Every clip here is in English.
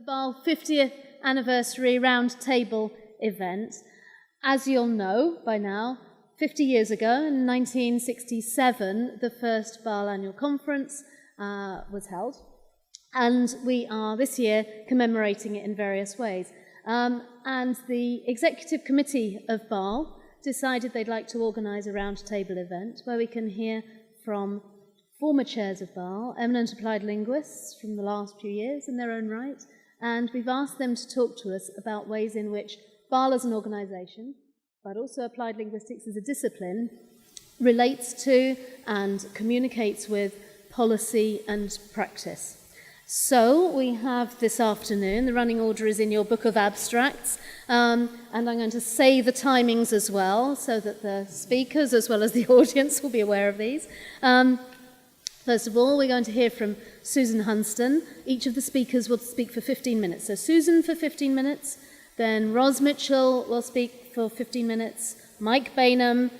the BAAL 50th anniversary roundtable event. As you'll know by now, 50 years ago, in 1967, the first BAAL annual conference was held, and we are this year commemorating it in various ways. And the Executive Committee of BAAL decided they'd like to organise a roundtable event where we can hear from former chairs of BAAL, eminent applied linguists from the last few years in their own right, and we've asked them to talk to us about ways in which BAAL as an organisation, but also applied linguistics as a discipline, relates to and communicates with policy and practice. So we have this afternoon, the running order is in your book of abstracts, and I'm going to say the timings as well, so that the speakers as well as the audience will be aware of these. First of all, we're going to hear from Susan Hunston. Each of the speakers will speak for 15 minutes. So Susan for 15 minutes, then Ros Mitchell will speak for 15 minutes, Mike Baynham,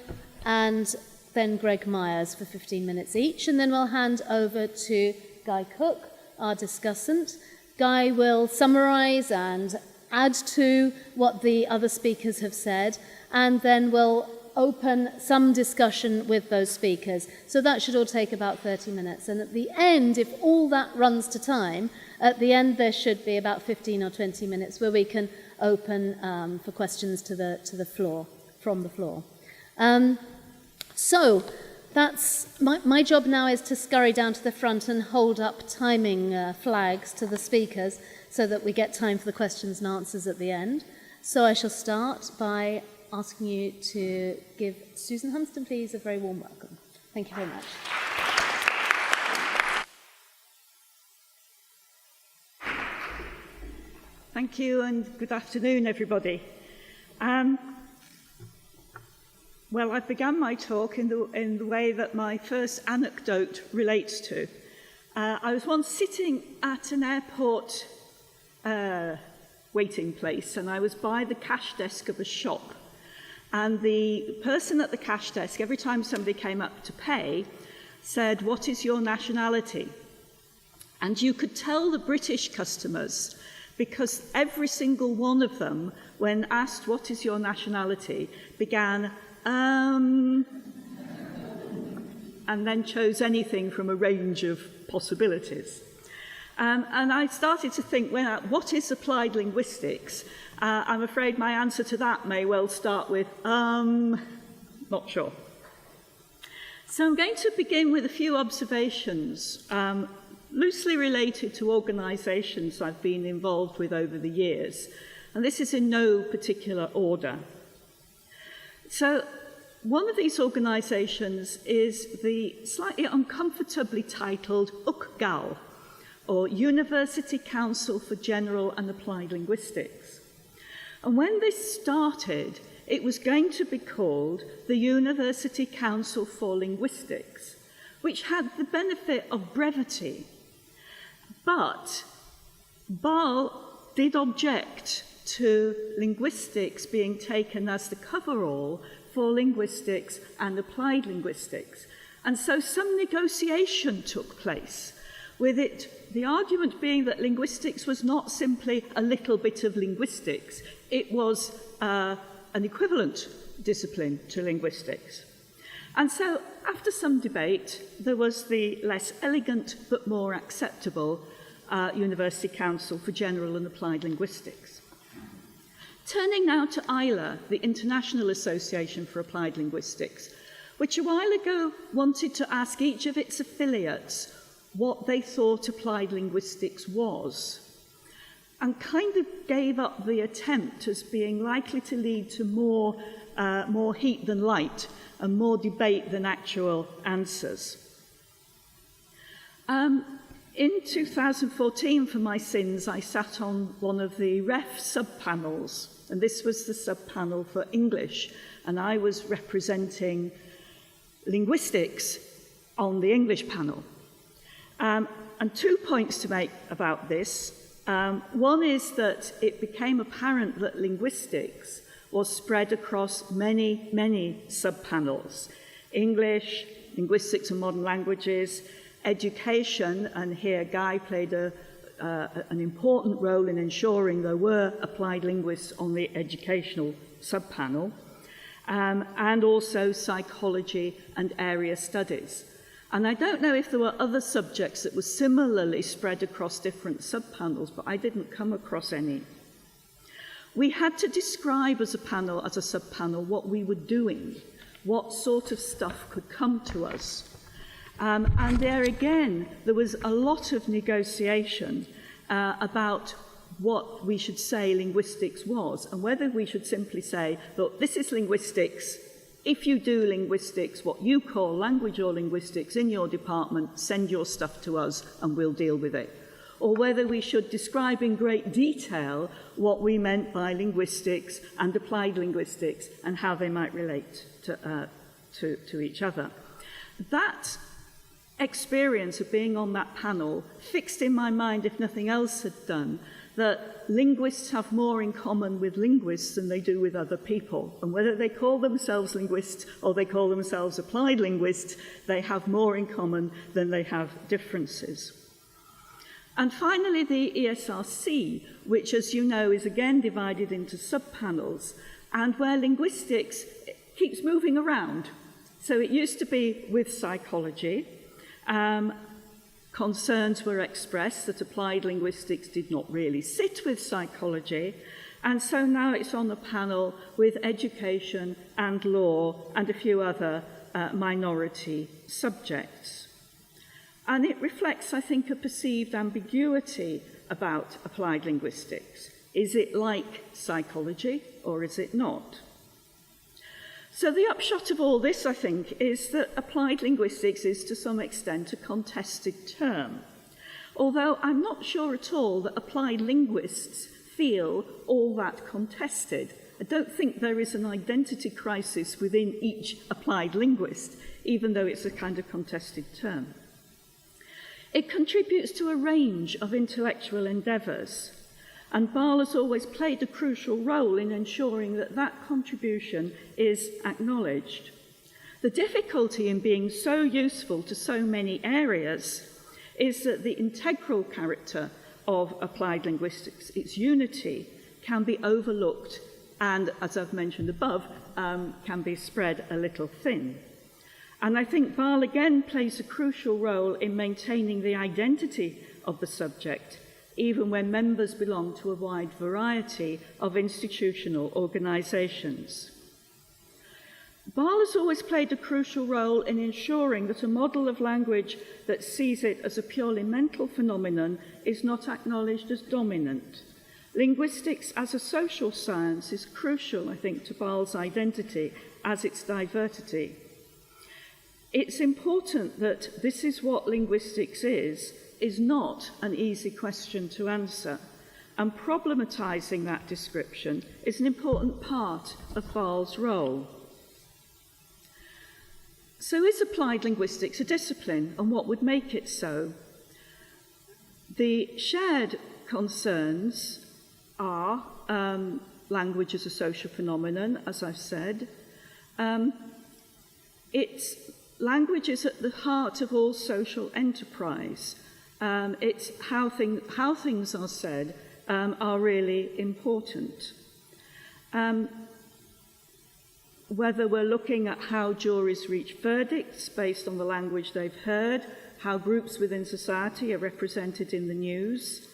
and then Greg Myers for 15 minutes each. And then we'll hand over to Guy Cook, our discussant. Guy will summarise and add to what the other speakers have said, and then we'll open some discussion with those speakers. So that should all take about 30 minutes. And at the end, if all that runs to time, at the end there should be about 15 or 20 minutes where we can open for questions to the floor, from the floor. So that's my job now is to scurry down to the front and hold up timing flags to the speakers so that we get time for the questions and answers at the end. So I shall start by asking you to give Susan Hunston, please, a very warm welcome. Thank you very much. Thank you, and good afternoon, everybody. Well, I began my talk in the way that my first anecdote relates to. I was once sitting at an airport waiting place, and I was by the cash desk of a shop. And the person at the cash desk, every time somebody came up to pay, said, "What is your nationality?" And you could tell the British customers, because every single one of them, when asked, "What is your nationality?" began, and then chose anything from a range of possibilities. And I started to think, well, what is applied linguistics? I'm afraid my answer to that may well start with, not sure. So I'm going to begin with a few observations, loosely related to organisations I've been involved with over the years. And this is in no particular order. So one of these organisations is the slightly uncomfortably titled UCGAL, or University Council for General and Applied Linguistics. And when this started, it was going to be called the University Council for Linguistics, which had the benefit of brevity. But BAAL did object to linguistics being taken as the cover-all for linguistics and applied linguistics. And so some negotiation took place with it, the argument being that linguistics was not simply a little bit of linguistics, it was an equivalent discipline to linguistics. And so, after some debate, there was the less elegant but more acceptable University Council for General and Applied Linguistics. Turning now to ILA, the International Association for Applied Linguistics, which a while ago wanted to ask each of its affiliates what they thought applied linguistics was, and kind of gave up the attempt as being likely to lead to more heat than light and more debate than actual answers. In 2014, for my sins, I sat on one of the REF sub-panels, and this was the sub-panel for English, and I was representing linguistics on the English panel. And 2 points to make about this. One is that it became apparent that linguistics was spread across many, many sub-panels. English, linguistics and modern languages, education, and here Guy played a an important role in ensuring there were applied linguists on the educational subpanel, and also psychology and area studies. And I don't know if there were other subjects that were similarly spread across different subpanels, but I didn't come across any. We had to describe as a panel, as a subpanel, what we were doing, what sort of stuff could come to us. And there again, there was a lot of negotiation about what we should say linguistics was, and whether we should simply say, look, this is linguistics. If you do linguistics, what you call language or linguistics in your department, send your stuff to us and we'll deal with it. Or whether we should describe in great detail what we meant by linguistics and applied linguistics and how they might relate to each other. That experience of being on that panel fixed in my mind, if nothing else had done, that linguists have more in common with linguists than they do with other people. And whether they call themselves linguists or they call themselves applied linguists, they have more in common than they have differences. And finally, the ESRC, which, as you know, is again divided into subpanels, and where linguistics keeps moving around. So it used to be with psychology. Concerns were expressed that applied linguistics did not really sit with psychology, and so now it's on the panel with education and law and a few other minority subjects. And it reflects, I think, a perceived ambiguity about applied linguistics. Is it like psychology or is it not? So the upshot of all this, I think, is that applied linguistics is to some extent a contested term, although I'm not sure at all that applied linguists feel all that contested. I don't think there is an identity crisis within each applied linguist, even though it's a kind of contested term. It contributes to a range of intellectual endeavours, and BAAL has always played a crucial role in ensuring that that contribution is acknowledged. The difficulty in being so useful to so many areas is that the integral character of applied linguistics, its unity, can be overlooked and, as I've mentioned above, can be spread a little thin. And I think BAAL again plays a crucial role in maintaining the identity of the subject, even when members belong to a wide variety of institutional organisations. BAAL has always played a crucial role in ensuring that a model of language that sees it as a purely mental phenomenon is not acknowledged as dominant. Linguistics as a social science is crucial, I think, to BAAL's identity as its diversity. It's important that this is what linguistics is not an easy question to answer, and problematising that description is an important part of BAAL's role. So is applied linguistics a discipline, and what would make it so? The shared concerns are language as a social phenomenon, as I've said. Language is at the heart of all social enterprise. It's how things are said are really important. Whether we're looking at how juries reach verdicts based on the language they've heard, how groups within society are represented in the news,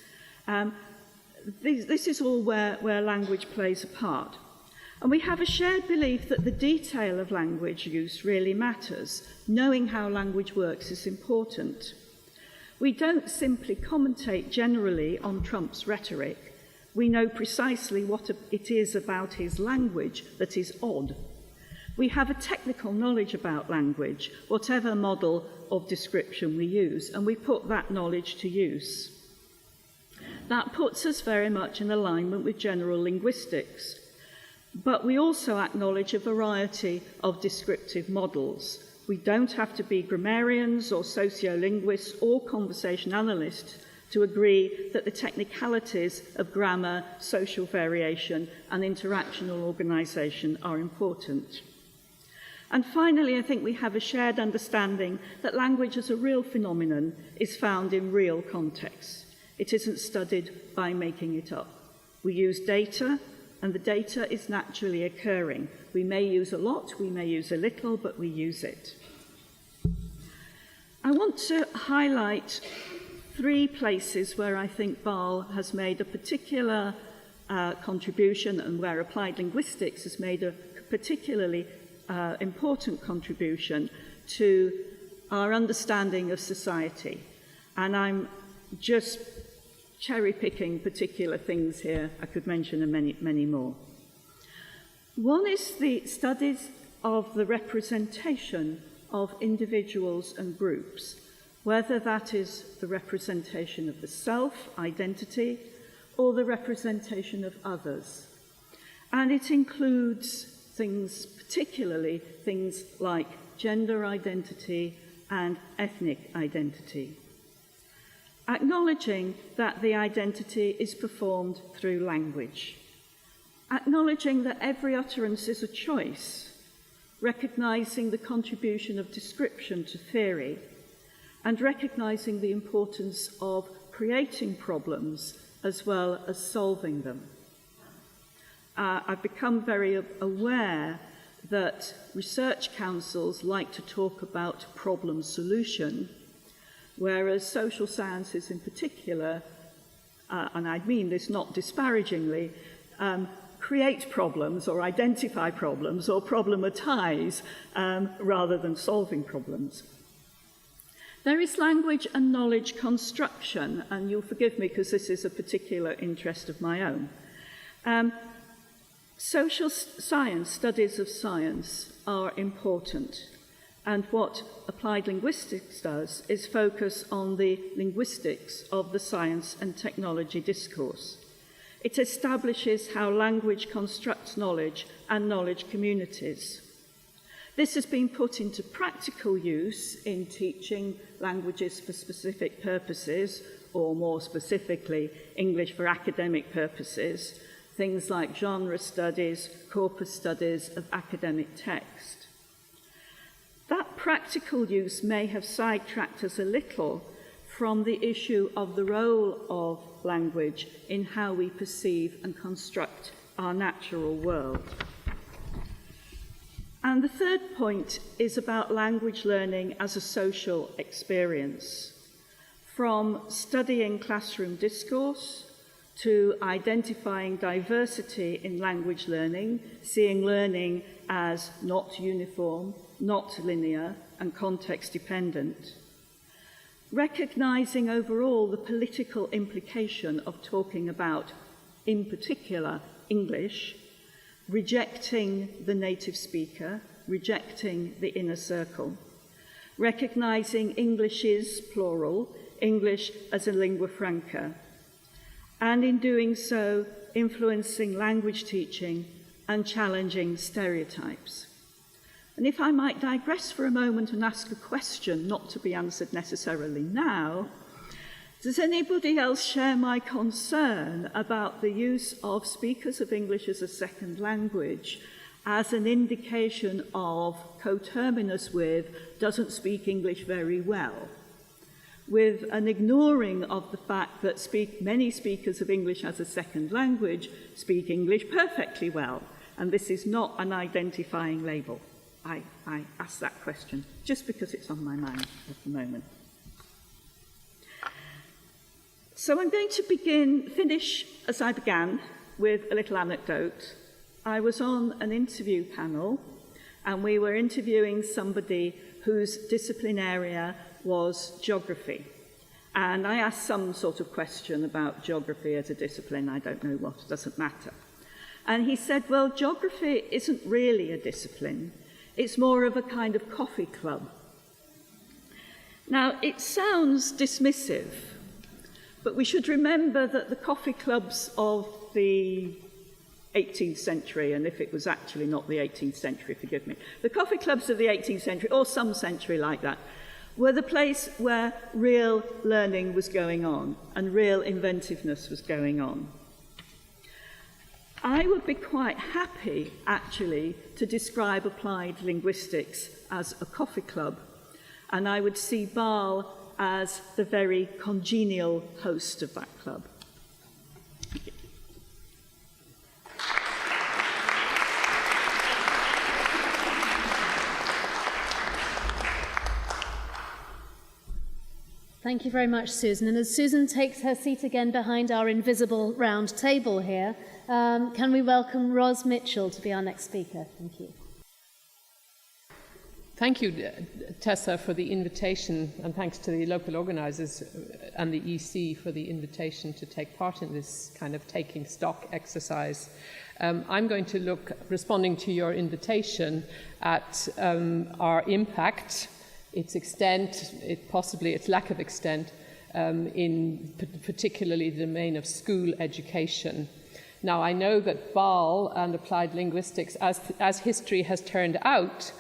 this is all where language plays a part. And we have a shared belief that the detail of language use really matters. Knowing how language works is important. We don't simply commentate generally on Trump's rhetoric. We know precisely what it is about his language that is odd. We have a technical knowledge about language, whatever model of description we use, and we put that knowledge to use. That puts us very much in alignment with general linguistics. But we also acknowledge a variety of descriptive models. We don't have to be grammarians or sociolinguists or conversation analysts to agree that the technicalities of grammar, social variation, and interactional organisation are important. And finally, I think we have a shared understanding that language as a real phenomenon is found in real contexts. It isn't studied by making it up. We use data, and the data is naturally occurring. We may use a lot, we may use a little, but we use it. I want to highlight 3 places where I think BAAL has made a particular contribution and where applied linguistics has made a particularly important contribution to our understanding of society. And I'm just cherry-picking particular things here. I could mention many, many more. One is the studies of the representation of individuals and groups, whether that is the representation of the self, identity, or the representation of others. And it includes things, particularly things like gender identity and ethnic identity. Acknowledging that the identity is performed through language. Acknowledging that every utterance is a choice. Recognizing the contribution of description to theory. And recognizing the importance of creating problems as well as solving them. I've become very aware that research councils like to talk about problem solution, whereas social sciences in particular, and I mean this not disparagingly, create problems or identify problems or problematize rather than solving problems. There is language and knowledge construction, and you'll forgive me because this is a particular interest of my own. Social science, studies of science, are important, and what applied linguistics does is focus on the linguistics of the science and technology discourse. It establishes how language constructs knowledge and knowledge communities. This has been put into practical use in teaching languages for specific purposes, or more specifically, English for academic purposes, things like genre studies, corpus studies of academic text. That practical use may have sidetracked us a little from the issue of the role of language in how we perceive and construct our natural world. And the third point is about language learning as a social experience. From studying classroom discourse to identifying diversity in language learning, seeing learning as not uniform, not linear, and context-dependent. Recognizing overall the political implication of talking about, in particular, English, rejecting the native speaker, rejecting the inner circle, recognizing English is plural, English as a lingua franca, and in doing so, influencing language teaching and challenging stereotypes. And if I might digress for a moment and ask a question not to be answered necessarily now, does anybody else share my concern about the use of speakers of English as a second language as an indication of coterminous with doesn't speak English very well, with an ignoring of the fact that many speakers of English as a second language speak English perfectly well, and this is not an identifying label? I ask that question just because it's on my mind at the moment. So I'm going to finish as I began, with a little anecdote. I was on an interview panel, and we were interviewing somebody whose discipline area was geography. And I asked some sort of question about geography as a discipline. I don't know what, it doesn't matter. And he said, well, geography isn't really a discipline. It's more of a kind of coffee club. Now, it sounds dismissive, but we should remember that the coffee clubs of the 18th century, and if it was actually not the 18th century, forgive me, the coffee clubs of the 18th century, or some century like that, were the place where real learning was going on and real inventiveness was going on. I would be quite happy, actually, to describe applied linguistics as a coffee club, and I would see BAAL as the very congenial host of that club. Thank you very much, Susan. And as Susan takes her seat again behind our invisible round table here, can we welcome Ros Mitchell to be our next speaker? Thank you. Thank you, Tessa, for the invitation, and thanks to the local organisers and the EC for the invitation to take part in this kind of taking stock exercise. I'm going to look, responding to your invitation, at our impact, its extent, possibly its lack of extent, in particularly the domain of school education. Now, I know that BAAL and applied linguistics, as history has turned out,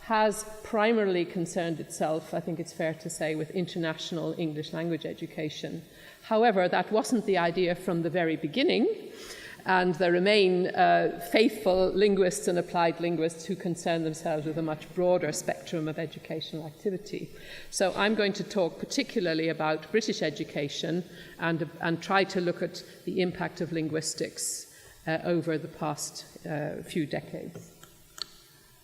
has primarily concerned itself, I think it's fair to say, with international English language education. However, that wasn't the idea from the very beginning, and there remain faithful linguists and applied linguists who concern themselves with a much broader spectrum of educational activity. So I'm going to talk particularly about British education and try to look at the impact of linguistics over the past few decades.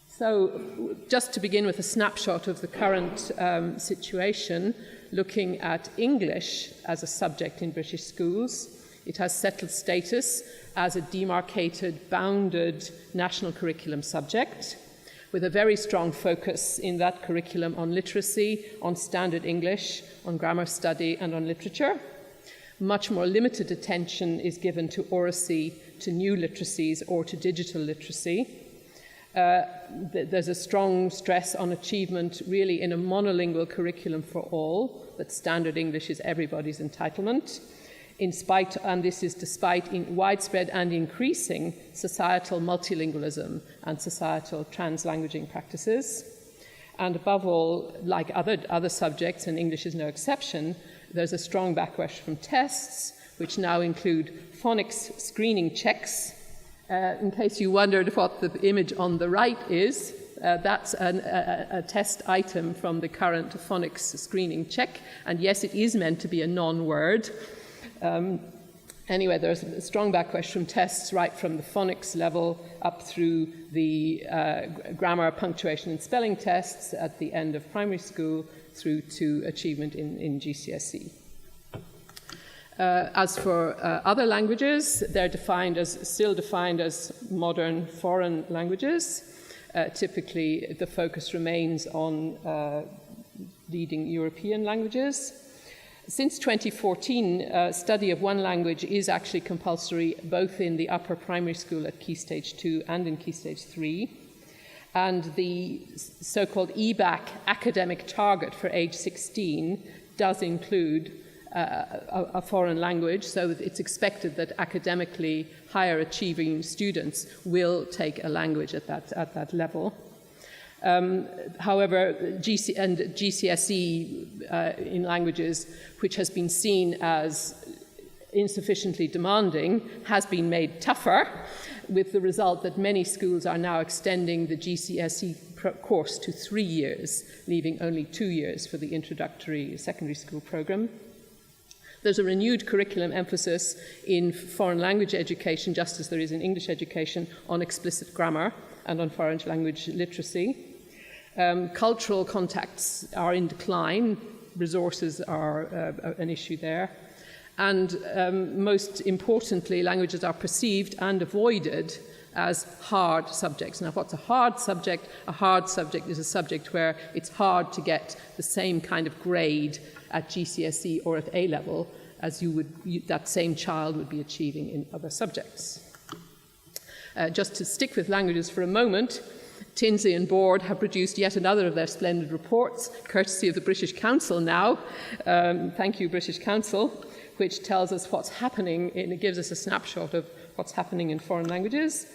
So just to begin with a snapshot of the current situation, looking at English as a subject in British schools. It has settled status as a demarcated, bounded national curriculum subject, with a very strong focus in that curriculum on literacy, on standard English, on grammar study, and on literature. Much more limited attention is given to oracy, to new literacies, or to digital literacy. There's a strong stress on achievement really in a monolingual curriculum for all, that standard English is everybody's entitlement, and this is despite widespread and increasing societal multilingualism and societal translanguaging practices. And above all, like other subjects, and English is no exception, there's a strong backlash from tests, which now include phonics screening checks. In case you wondered what the image on the right is, that's a test item from the current phonics screening check. And yes, it is meant to be a non-word. Anyway, there's a strong backlash from tests right from the phonics level up through the grammar, punctuation and spelling tests at the end of primary school through to achievement in GCSE. As for other languages, they're still defined as modern foreign languages. Typically, the focus remains on leading European languages. Since 2014, study of one language is actually compulsory both in the upper primary school at Key Stage 2 and in Key Stage 3. And the so-called EBAC academic target for age 16 does include a foreign language, so that it's expected that academically higher achieving students will take a language at that level. However, GCSE in languages, which has been seen as insufficiently demanding, has been made tougher, with the result that many schools are now extending the GCSE course to 3 years, leaving only 2 years for the introductory secondary school program. There's a renewed curriculum emphasis in foreign language education, just as there is in English education, on explicit grammar and on foreign language literacy. Cultural contacts are in decline. Resources are an issue there. And most importantly, languages are perceived and avoided as hard subjects. Now, what's a hard subject? A hard subject is a subject where it's hard to get the same kind of grade at GCSE or at A-level as that same child would be achieving in other subjects. Just to stick with languages for a moment, Tinsley and Board have produced yet another of their splendid reports, courtesy of the British Council now. Thank you, British Council, which tells us what's happening, and it gives us a snapshot of what's happening in foreign languages.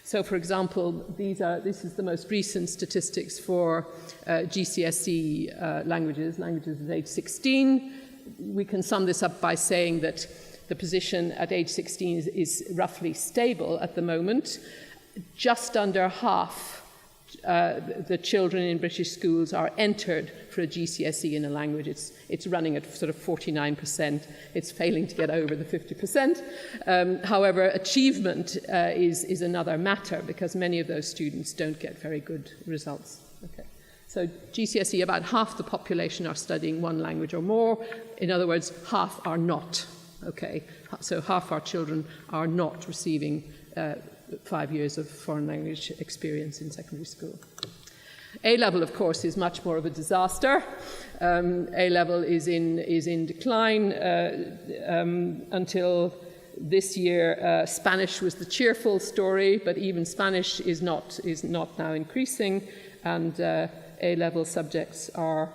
So, for example, this is the most recent statistics for GCSE languages at age 16. We can sum this up by saying that the position at age 16 is roughly stable at the moment. Just under half the children in British schools are entered for a GCSE in a language. It's running at sort of 49%. It's failing to get over the 50%. However, achievement is another matter, because many of those students don't get very good results. Okay. So GCSE, about half the population are studying one language or more. In other words, half are not. Okay. So half our children are not receiving 5 years of foreign language experience in secondary school. A-level, of course, is much more of a disaster. A-level is in decline until this year. Spanish was the cheerful story, but even Spanish is not now increasing, and A-level subjects are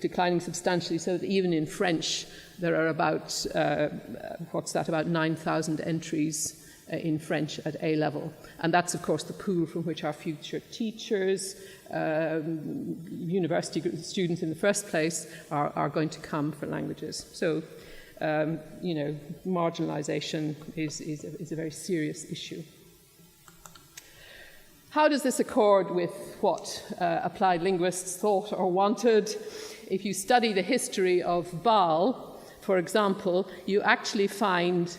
declining substantially, so that even in French there are about, about 9,000 entries in French at A-level. And that's, of course, the pool from which our future teachers, university students in the first place, are going to come for languages. So, marginalisation is a very serious issue. How does this accord with what applied linguists thought or wanted? If you study the history of BAAL, for example, you actually find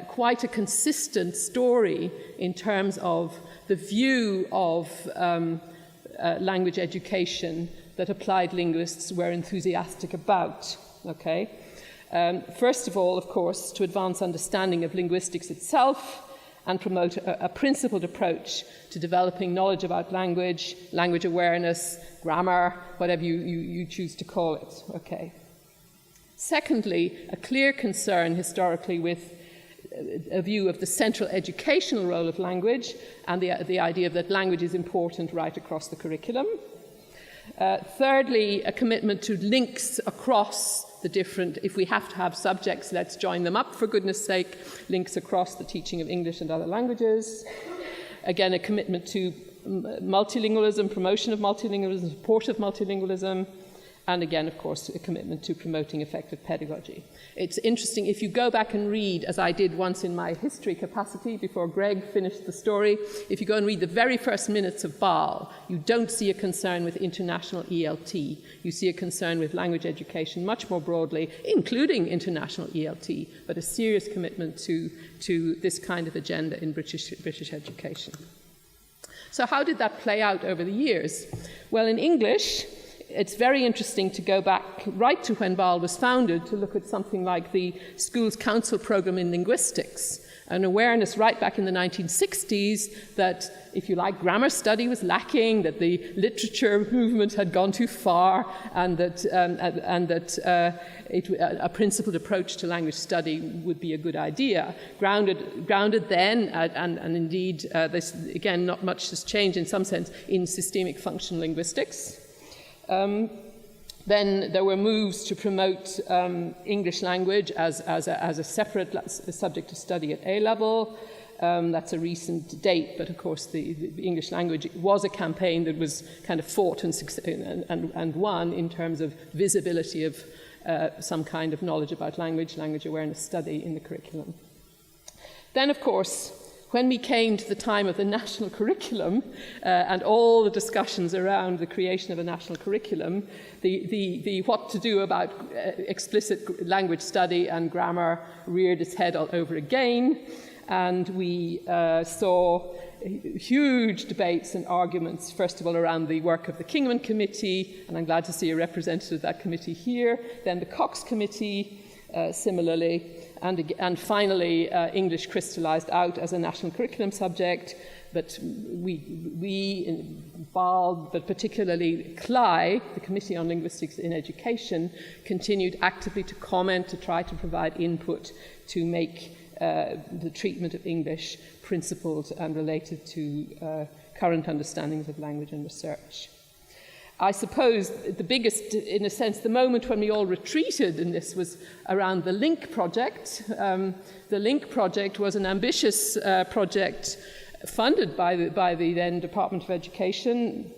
quite a consistent story in terms of the view of language education that applied linguists were enthusiastic about. Okay? First of all, of course, to advance understanding of linguistics itself and promote a principled approach to developing knowledge about language, language awareness, grammar, whatever you choose to call it. Okay. Secondly, a clear concern historically with a view of the central educational role of language and the idea that language is important right across the curriculum. Thirdly, a commitment to links across the different, if we have to have subjects, let's join them up, for goodness sake, links across the teaching of English and other languages. Again, a commitment to multilingualism, promotion of multilingualism, support of multilingualism, and again, of course, a commitment to promoting effective pedagogy. It's interesting, if you go back and read, as I did once in my history capacity before Greg finished the story, if you go and read the very first minutes of BAAL, you don't see a concern with international ELT. You see a concern with language education much more broadly, including international ELT, but a serious commitment to this kind of agenda in British education. So how did that play out over the years? Well, in English, it's very interesting to go back right to when BAAL was founded to look at something like the Schools Council Programme in Linguistics, an awareness right back in the 1960s that, if you like, grammar study was lacking, that the literature movement had gone too far, and that a principled approach to language study would be a good idea. Grounded then, and indeed, this, again, not much has changed in some sense, in systemic functional linguistics. Then there were moves to promote English language as a separate subject of study at A-level. That's a recent date, but of course the English language was a campaign that was kind of fought and won in terms of visibility of some kind of knowledge about language awareness study in the curriculum. Then, of course, when we came to the time of the national curriculum and all the discussions around the creation of a national curriculum, the what to do about explicit language study and grammar reared its head all over again, and we saw huge debates and arguments, first of all around the work of the Kingman Committee, and I'm glad to see a representative of that committee here, then the Cox Committee, similarly, and finally, English crystallised out as a national curriculum subject, but we in BAAL, but particularly CLI, the Committee on Linguistics in Education, continued actively to comment, to try to provide input to make the treatment of English principled and related to current understandings of language and research. I suppose the biggest, in a sense, the moment when we all retreated in this was around the LINK project. The LINK project was an ambitious project funded by the then Department of Education.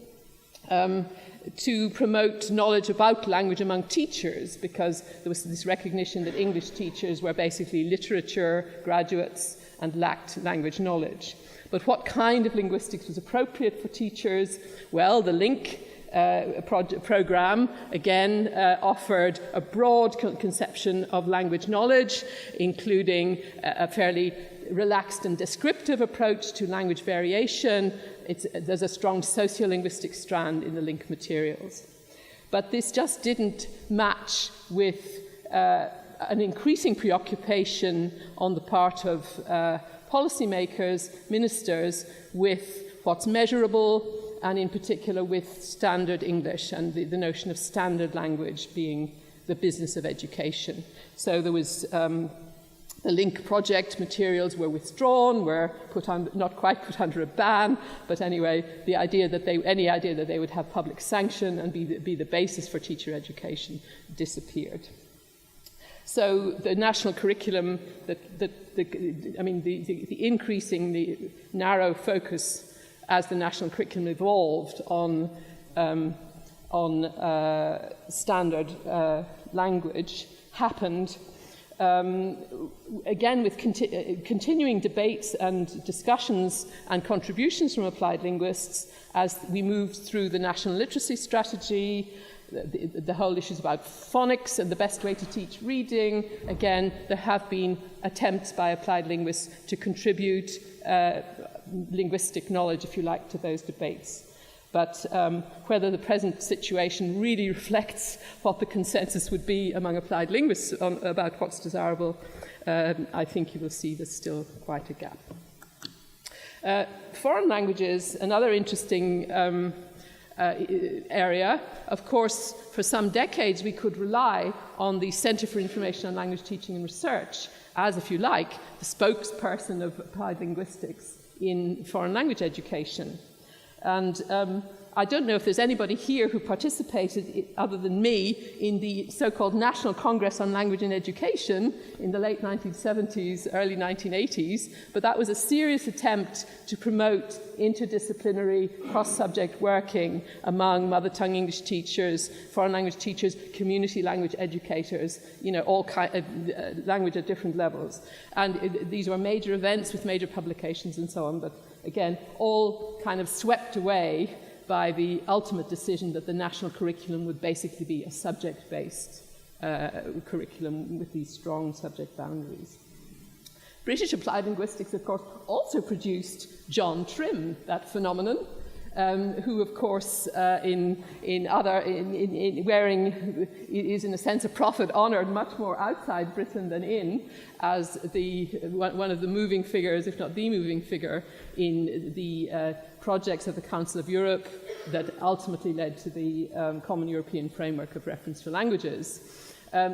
to promote knowledge about language among teachers, because there was this recognition that English teachers were basically literature graduates and lacked language knowledge. But what kind of linguistics was appropriate for teachers? Well, the LINK program, again, offered a broad conception of language knowledge, including a fairly relaxed and descriptive approach to language variation. There's a strong sociolinguistic strand in the LINK materials. But this just didn't match with an increasing preoccupation on the part of policymakers, ministers, with what's measurable, and in particular with standard English and the notion of standard language being the business of education. So there was the LINK project materials were withdrawn, were not quite put under a ban, but anyway, the idea that any idea that they would have public sanction and be the basis for teacher education disappeared. So the national curriculum, the increasing the narrow focus as the national curriculum evolved on standard language happened again with continuing debates and discussions and contributions from applied linguists as we moved through the national literacy strategy. The whole issues about phonics and the best way to teach reading. Again, there have been attempts by applied linguists to contribute linguistic knowledge, if you like, to those debates. But whether the present situation really reflects what the consensus would be among applied linguists about what's desirable, I think you will see there's still quite a gap. Foreign languages, another interesting area. Of course, for some decades we could rely on the Centre for Information on Language Teaching and Research as, if you like, the spokesperson of applied linguistics in foreign language education. And I don't know if there's anybody here who participated, other than me, in the so-called National Congress on Language and Education in the late 1970s, early 1980s, but that was a serious attempt to promote interdisciplinary cross-subject working among mother tongue English teachers, foreign language teachers, community language educators, all kind of language at different levels. And these were major events with major publications and so on, but again, all kind of swept away by the ultimate decision that the national curriculum would basically be a subject-based curriculum with these strong subject boundaries. British applied linguistics, of course, also produced John Trim, that phenomenon, who, of course, is in a sense a prophet honoured much more outside Britain than in, as one of the moving figures, if not the moving figure, in the projects of the Council of Europe that ultimately led to the Common European Framework of Reference for Languages.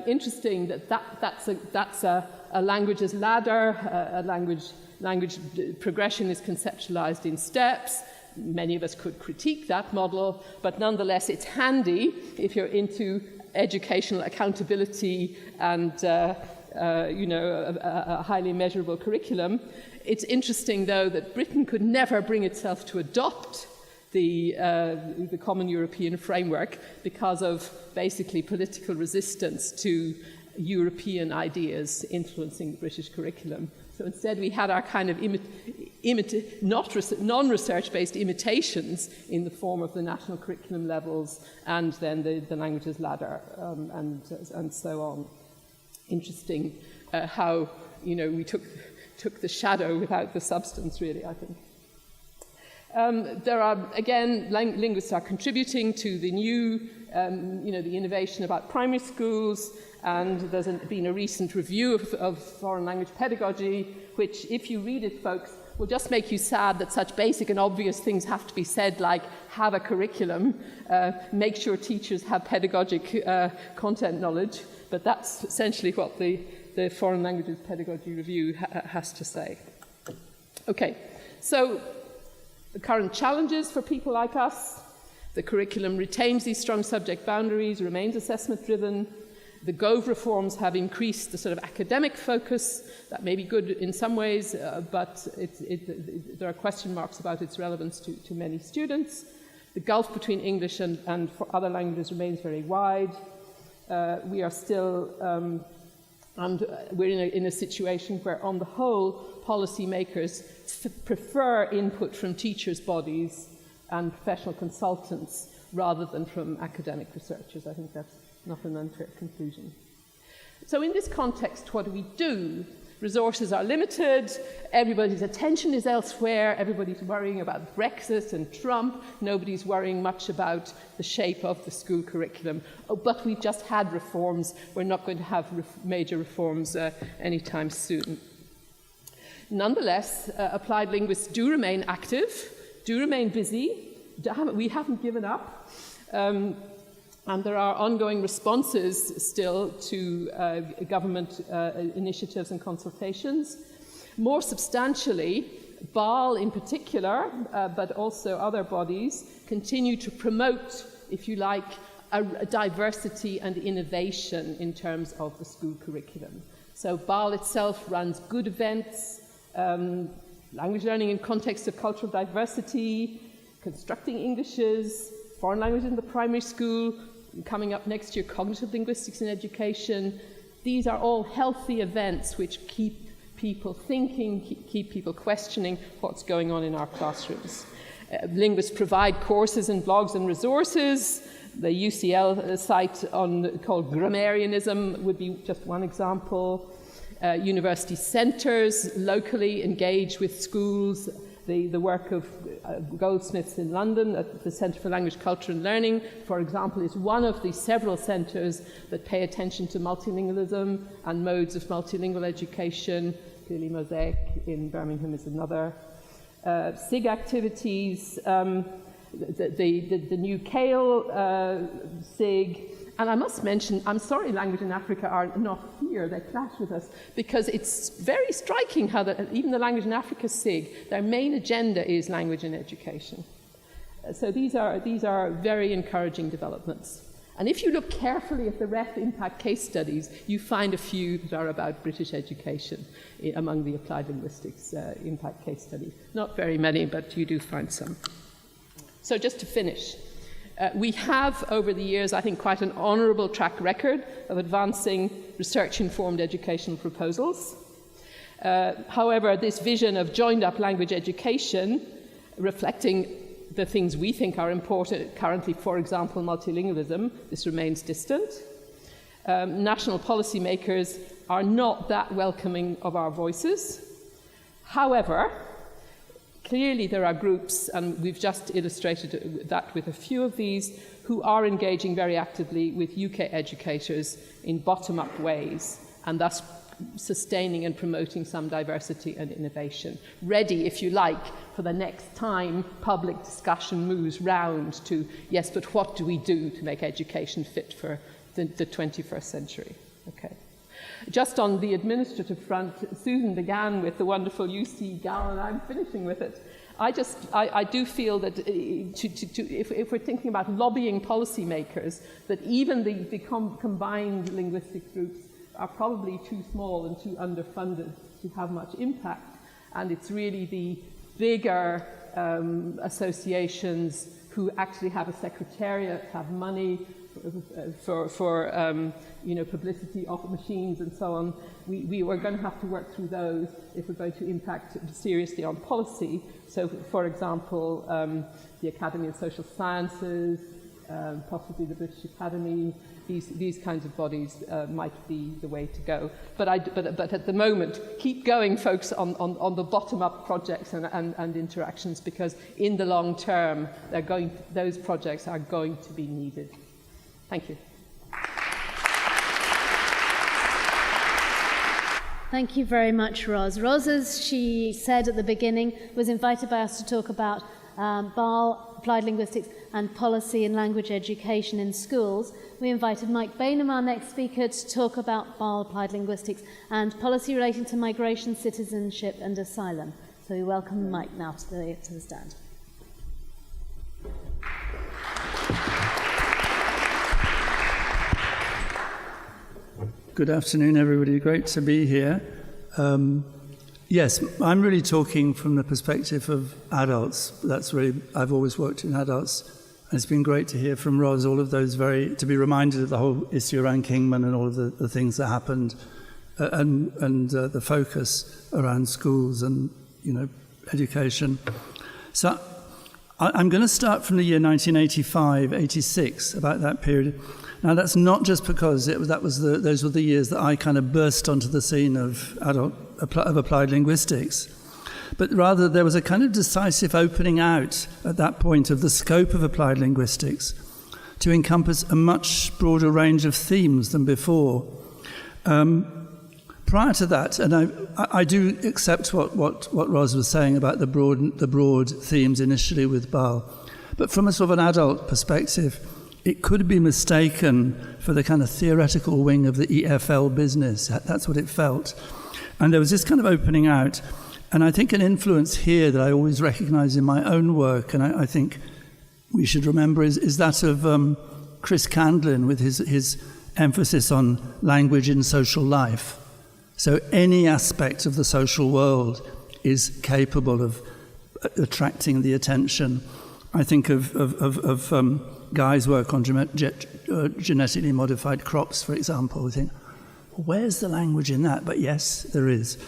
Interesting that's a languages ladder. A language progression is conceptualized in steps. Many of us could critique that model, but nonetheless it's handy if you're into educational accountability and a highly measurable curriculum. It's interesting, though, that Britain could never bring itself to adopt the Common European Framework because of basically political resistance to European ideas influencing the British curriculum. So instead we had our kind of non-research-based imitations in the form of the national curriculum levels and then the languages ladder and so on. Interesting how we took the shadow without the substance, really, I think. There are, again, linguists are contributing to the new, the innovation about primary schools, and there's been a recent review of foreign language pedagogy, which, if you read it, folks, will just make you sad that such basic and obvious things have to be said, like have a curriculum, make sure teachers have pedagogic content knowledge, but that's essentially what the Foreign Languages Pedagogy Review has to say. Okay, so the current challenges for people like us: the curriculum retains these strong subject boundaries, remains assessment-driven. The Gove reforms have increased the sort of academic focus. That may be good in some ways, but there are question marks about its relevance to many students. The gulf between English and for other languages remains very wide. We are still, and we're in a situation where, on the whole, policymakers prefer input from teachers' bodies and professional consultants rather than from academic researchers. I think that's not an unfair conclusion. So in this context, what do? Resources are limited, everybody's attention is elsewhere, everybody's worrying about Brexit and Trump, nobody's worrying much about the shape of the school curriculum. Oh, but we've just had reforms, we're not going to have major reforms anytime soon. Nonetheless, applied linguists do remain active, do remain busy, we haven't given up. And there are ongoing responses still to government initiatives and consultations. More substantially, BAAL in particular, but also other bodies, continue to promote, if you like, a diversity and innovation in terms of the school curriculum. So BAAL itself runs good events, language learning in context of cultural diversity, constructing Englishes, foreign language in the primary school, coming up next year, cognitive linguistics in education. These are all healthy events which keep people thinking, keep people questioning what's going on in our classrooms. Linguists provide courses and blogs and resources. The UCL site called Grammarianism would be just one example. University centres locally engage with schools. The work of Goldsmiths in London at the Centre for Language, Culture and Learning, for example, is one of the several centres that pay attention to multilingualism and modes of multilingual education. Clearly, Mosaic in Birmingham is another. SIG activities, the new CALE SIG. And I must mention, I'm sorry Language in Africa are not here, they clash with us, because it's very striking how even the Language in Africa SIG, their main agenda is language and education. So these are very encouraging developments. And if you look carefully at the REF impact case studies, you find a few that are about British education among the applied linguistics impact case studies. Not very many, but you do find some. So just to finish. We have, over the years, I think, quite an honourable track record of advancing research-informed educational proposals. However, this vision of joined-up language education, reflecting the things we think are important currently, for example, multilingualism, this remains distant. National policymakers are not that welcoming of our voices. However, clearly there are groups, and we've just illustrated that with a few of these, who are engaging very actively with UK educators in bottom-up ways, and thus sustaining and promoting some diversity and innovation. Ready, if you like, for the next time public discussion moves round to, yes, but what do we do to make education fit for the 21st century? Okay. Just on the administrative front, Susan began with the wonderful UC GAL, and I'm finishing with it. I do feel that if we're thinking about lobbying policymakers, that even the combined linguistic groups are probably too small and too underfunded to have much impact. And it's really the bigger associations who actually have a secretariat, have money for publicity of machines and so on. We are going to have to work through those if we're going to impact seriously on policy. So, for example, the Academy of Social Sciences, possibly the British Academy, these kinds of bodies might be the way to go. But at the moment, keep going, folks, on the bottom-up projects and interactions, because in the long term, those projects are going to be needed. Thank you. Thank you very much, Ros. Ros, as she said at the beginning, was invited by us to talk about BAAL, applied linguistics, and policy in language education in schools. We invited Mike Baynham, our next speaker, to talk about BAAL, applied linguistics, and policy relating to migration, citizenship, and asylum. So we welcome Mike now to the stand. Good afternoon, everybody. Great to be here. Yes, I'm really talking from the perspective of adults. That's really, I've always worked in adults And it's been great to hear from Ros all of those to be reminded of the whole issue around Kingman and all of the things that happened, and the focus around schools and, education. So I'm going to start from the year 1985, 86, about that period. Now, that's not just because those were the years that I kind of burst onto the scene of applied linguistics, but rather there was a kind of decisive opening out at that point of the scope of applied linguistics to encompass a much broader range of themes than before. Prior to that, and I do accept what Ros was saying about the broad themes initially with BAAL, but from a sort of an adult perspective, it could be mistaken for the kind of theoretical wing of the EFL business. That's what it felt. And there was this kind of opening out. And I think an influence here that I always recognize in my own work, and I think we should remember, is that of Chris Candlin with his emphasis on language in social life. So any aspect of the social world is capable of attracting the attention. I think of Guy's work on genetically modified crops, for example. We think, well, where's the language in that? But yes, there is.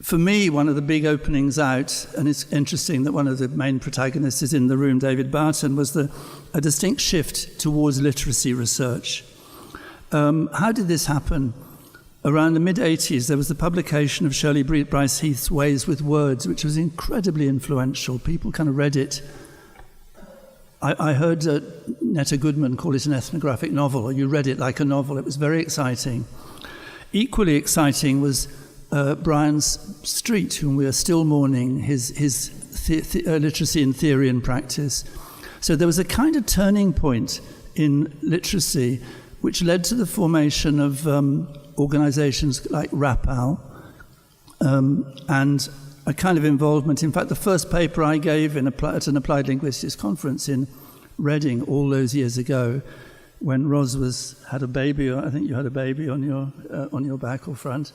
For me, one of the big openings out, and it's interesting that one of the main protagonists is in the room, David Barton, was a distinct shift towards literacy research. How did this happen? Around the mid-'80s, there was the publication of Shirley Bryce Heath's Ways with Words, which was incredibly influential. People kind of read it. I heard Netta Goodman call it an ethnographic novel, or you read it like a novel. It was very exciting. Equally exciting was Brian Street, whom we are still mourning, his literacy in theory and practice. So there was a kind of turning point in literacy which led to the formation of organizations like BAAL and a kind of involvement. In fact, the first paper I gave at an applied linguistics conference in Reading all those years ago, when Ros had a baby, or I think you had a baby on your back or front,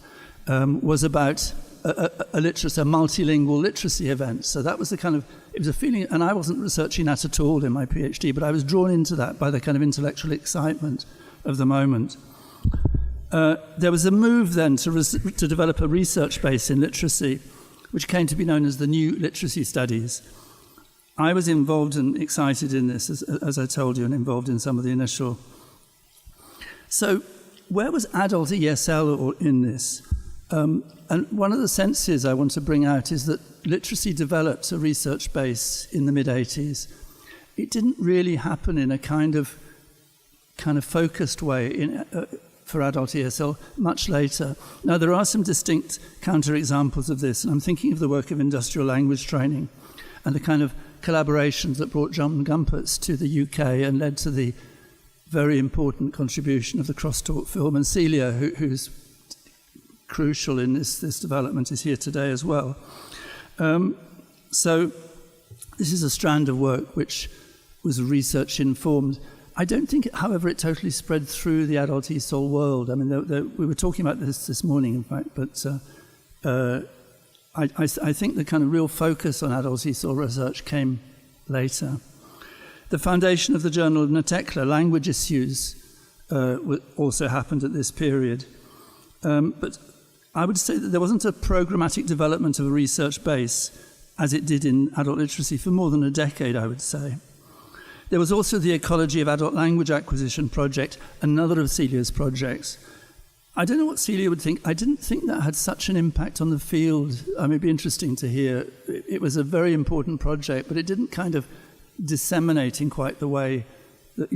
was about a multilingual literacy event. So that was it was a feeling, and I wasn't researching that at all in my PhD, but I was drawn into that by the kind of intellectual excitement of the moment. There was a move then to develop a research base in literacy, which came to be known as the New Literacy Studies. I was involved and excited in this, as I told you, and involved in some of the initial. So where was adult ESL in this? And one of the senses I want to bring out is that literacy developed a research base in the mid-'80s. It didn't really happen in a kind of focused way for adult ESL much later. Now, there are some distinct counterexamples of this, and I'm thinking of the work of industrial language training and the kind of collaborations that brought John Gumpertz to the UK and led to the very important contribution of the crosstalk film. And Celia, who's crucial in this development, is here today as well. So this is a strand of work which was research informed. I don't think, however, it totally spread through the adult ESOL world. I mean, we were talking about this morning, in fact, but I think the kind of real focus on adult ESOL research came later. The foundation of the Journal of Natekla, Language Issues, also happened at this period. But I would say that there wasn't a programmatic development of a research base as it did in adult literacy for more than a decade, I would say. There was also the Ecology of Adult Language Acquisition project, another of Celia's projects. I don't know what Celia would think. I didn't think that had such an impact on the field. I mean, it'd be interesting to hear. It was a very important project, but it didn't kind of disseminate in quite the way that,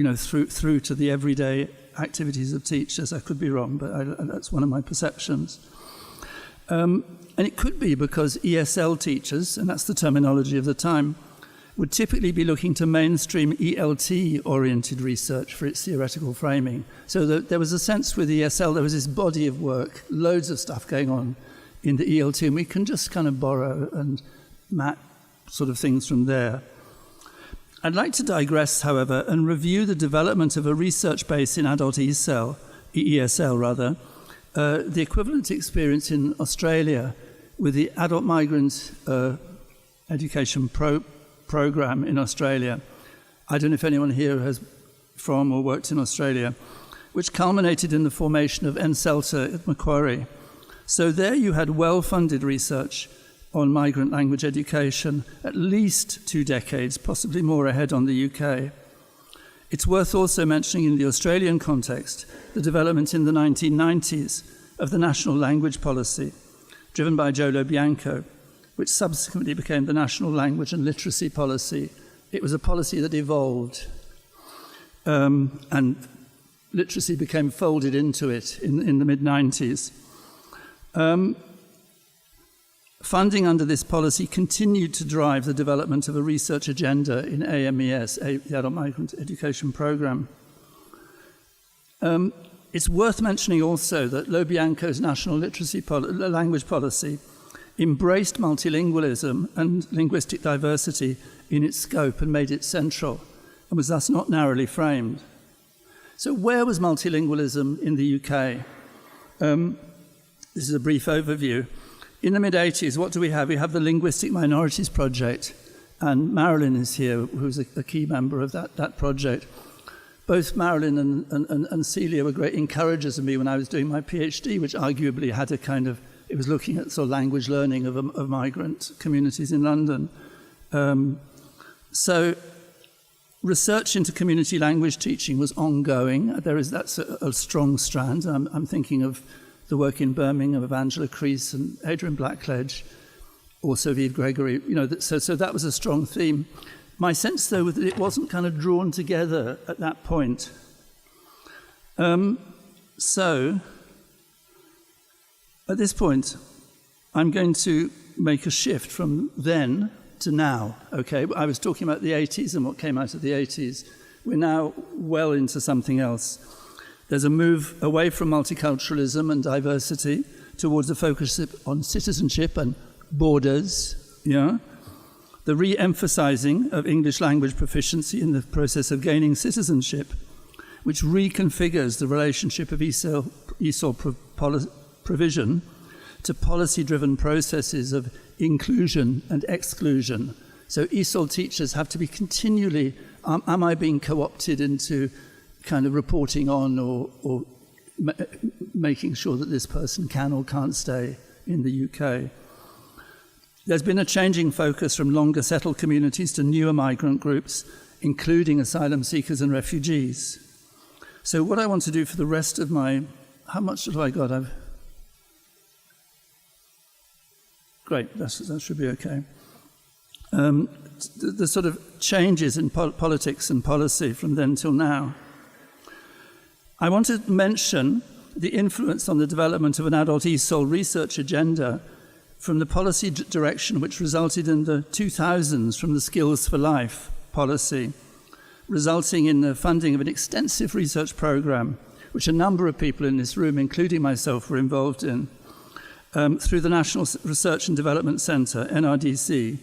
through to the everyday activities of teachers. I could be wrong, but that's one of my perceptions. And it could be because ESL teachers, and that's the terminology of the time, would typically be looking to mainstream ELT-oriented research for its theoretical framing. So there was a sense with ESL, there was this body of work, loads of stuff going on in the ELT, and we can just kind of borrow and map sort of things from there. I'd like to digress, however, and review the development of a research base in adult ESL, the equivalent experience in Australia with the Adult Migrant Education program in Australia. I don't know if anyone here has from or worked in Australia, which culminated in the formation of NCELTA at Macquarie. So there you had well-funded research on migrant language education, at least 2 decades, possibly more ahead on the UK. It's worth also mentioning in the Australian context the development in the 1990s of the National Language Policy, driven by Joe Lobianco, which subsequently became the National Language and Literacy Policy. It was a policy that evolved, and literacy became folded into it in the mid-90s. Funding under this policy continued to drive the development of a research agenda in AMES, the Adult Migrant Education Programme. It's worth mentioning also that Lobianco's National Language Policy embraced multilingualism and linguistic diversity in its scope and made it central, and was thus not narrowly framed. So where was multilingualism in the UK? This is a brief overview. In the mid-80s, what do we have? We have the Linguistic Minorities Project, and Marilyn is here, who's a key member of that project. Both Marilyn and Celia were great encouragers of me when I was doing my PhD, which arguably had a kind of, it was looking at sort of language learning of migrant communities in London. So research into community language teaching was ongoing. That's a strong strand. I'm thinking of the work in Birmingham of Angela Crease and Adrian Blackledge, also Vive Gregory. So that was a strong theme. My sense, though, was that it wasn't kind of drawn together at that point. So at this point, I'm going to make a shift from then to now. Okay, I was talking about the 80s and what came out of the 80s. We're now well into something else. There's a move away from multiculturalism and diversity towards a focus on citizenship and borders, the re-emphasizing of English language proficiency in the process of gaining citizenship, which reconfigures the relationship of ESOL provision to policy-driven processes of inclusion and exclusion. So ESOL teachers have to be continually, am I being co-opted into kind of reporting on or making sure that this person can or can't stay in the UK. There's been a changing focus from longer settled communities to newer migrant groups, including asylum seekers and refugees. So what I want to do for the rest of my, how much have I got? Great, that should be okay. The sort of changes in politics and policy from then till now. I want to mention the influence on the development of an adult ESOL research agenda from the policy direction which resulted in the 2000s from the Skills for Life policy, resulting in the funding of an extensive research program, which a number of people in this room, including myself, were involved in, through the National Research and Development Centre, NRDC.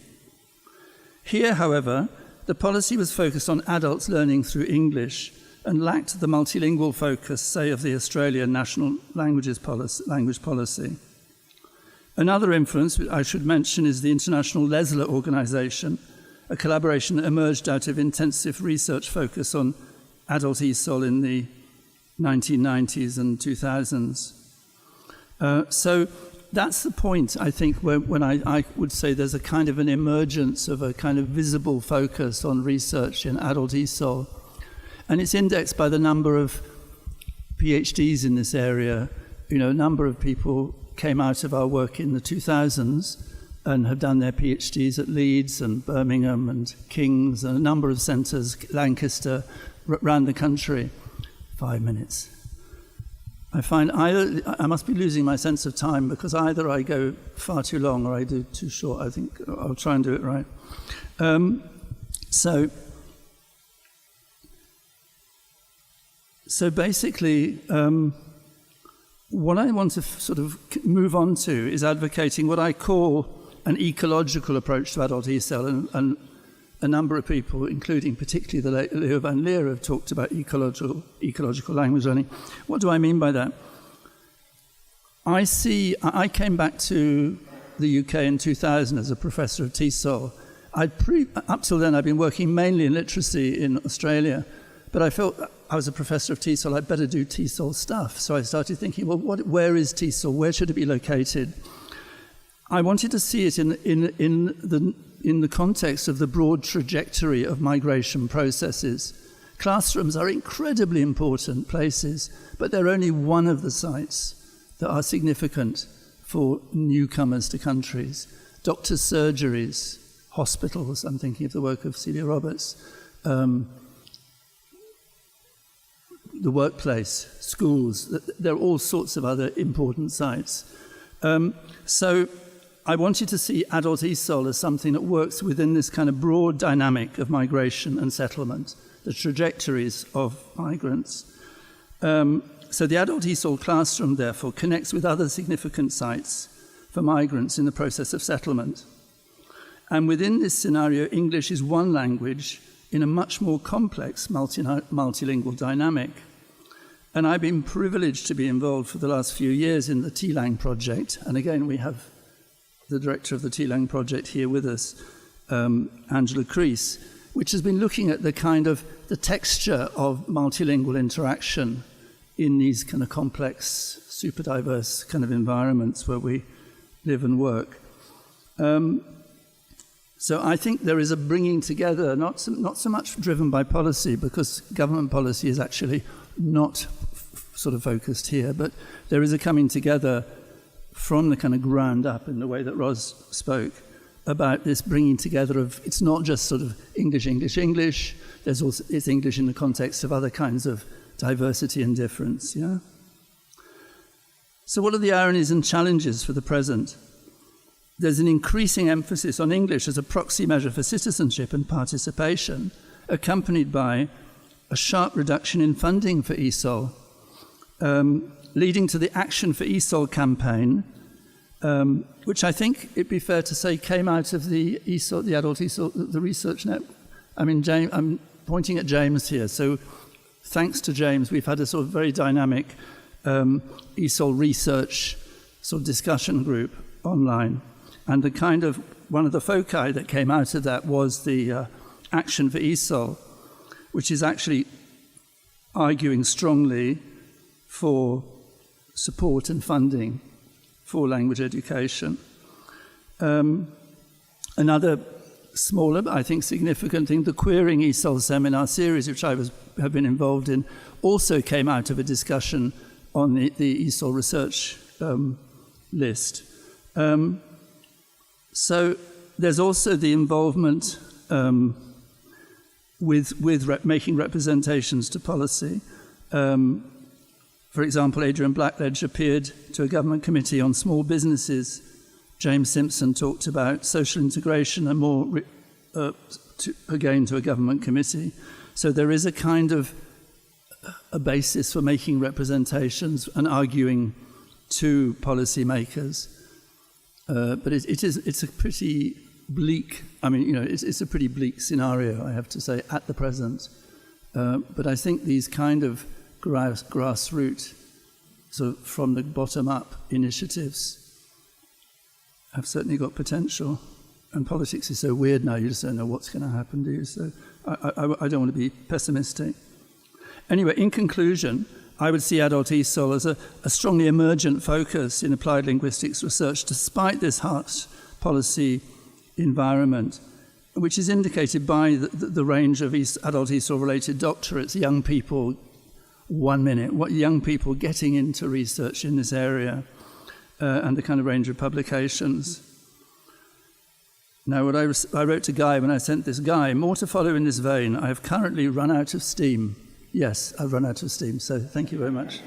Here, however, the policy was focused on adults learning through English and lacked the multilingual focus, say, of the Australian National Language Policy. Another influence which I should mention is the International Lesler Organisation, a collaboration that emerged out of intensive research focus on adult ESOL in the 1990s and 2000s. So that's the point, I think, when I would say there's a kind of an emergence of a kind of visible focus on research in adult ESOL. And it's indexed by the number of PhDs in this area. A number of people came out of our work in the 2000s and have done their PhDs at Leeds and Birmingham and King's and a number of centres, Lancaster, around the country. 5 minutes. I find either, I must be losing my sense of time because either I go far too long or I do too short. I think I'll try and do it right. So basically, what I want to sort of move on to is advocating what I call an ecological approach to adult ESOL, and a number of people, including particularly the late Leo van Leer, have talked about ecological language learning. What do I mean by that? I came back to the UK in 2000 as a professor of TESOL, Up till then, I'd been working mainly in literacy in Australia, but I felt I was a professor of TESOL, I'd better do TESOL stuff. So I started thinking, well, where is TESOL? Where should it be located? I wanted to see it in the context of the broad trajectory of migration processes. Classrooms are incredibly important places, but they're only one of the sites that are significant for newcomers to countries. Doctors' surgeries, hospitals, I'm thinking of the work of Celia Roberts, the workplace, schools, there are all sorts of other important sites. So I wanted to see adult ESOL as something that works within this kind of broad dynamic of migration and settlement, the trajectories of migrants. So the adult ESOL classroom, therefore, connects with other significant sites for migrants in the process of settlement. And within this scenario, English is one language in a much more complex multilingual dynamic. And I've been privileged to be involved for the last few years in the TLang project. And again, we have the director of the TLang project here with us, Angela Crease, which has been looking at the kind of the texture of multilingual interaction in these kind of complex, super diverse kind of environments where we live and work. So I think there is a bringing together, not so much driven by policy, because government policy is actually not sort of focused here, but there is a coming together from the kind of ground up in the way that Ros spoke about this bringing together of, it's not just sort of English, English, English, there's also, it's English in the context of other kinds of diversity and difference, yeah? So what are the ironies and challenges for the present? There's an increasing emphasis on English as a proxy measure for citizenship and participation, accompanied by a sharp reduction in funding for ESOL, leading to the Action for ESOL campaign, which I think it'd be fair to say came out of the ESOL, the adult ESOL, the research net. I mean, James, I'm pointing at James here. So thanks to James, we've had a sort of very dynamic ESOL research sort of discussion group online. And the kind of, one of the foci that came out of that was the Action for ESOL, which is actually arguing strongly for support and funding for language education. Another smaller, but I think significant thing, the Queering ESOL seminar series, which I have been involved in, also came out of a discussion on the ESOL research list. So there's also the involvement with making representations to policy. For example, Adrian Blackledge appeared to a government committee on small businesses. James Simpson talked about social integration and more, again, to a government committee. So there is a kind of a basis for making representations and arguing to policymakers. But it's a pretty bleak, I mean, you know, it's a pretty bleak scenario, I have to say, at the present. But I think these kind of grassroots, so from the bottom up initiatives have certainly got potential. And politics is so weird now, you just don't know what's going to happen, do you? So I don't want to be pessimistic. Anyway, in conclusion, I would see adult ESOL as a strongly emergent focus in applied linguistics research, despite this harsh policy environment, which is indicated by the range of adult ESOL-related doctorates, young people, 1 minute, what young people getting into research in this area, and the kind of range of publications. Now, what I wrote to Guy when I sent this, Guy, more to follow in this vein. I have currently run out of steam. Yes, I've run out of steam, so thank you very much.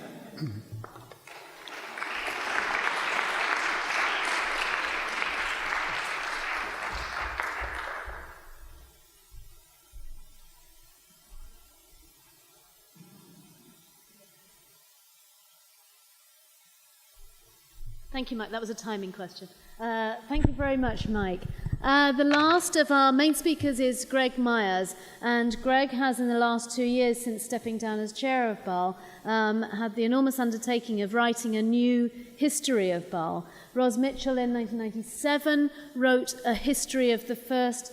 Thank you, Mike. That was a timing question. Thank you very much, Mike. The last of our main speakers is Greg Myers, and Greg has, in the last 2 years since stepping down as chair of BAAL, had the enormous undertaking of writing a new history of BAAL. Ros Mitchell in 1997 wrote a history of the first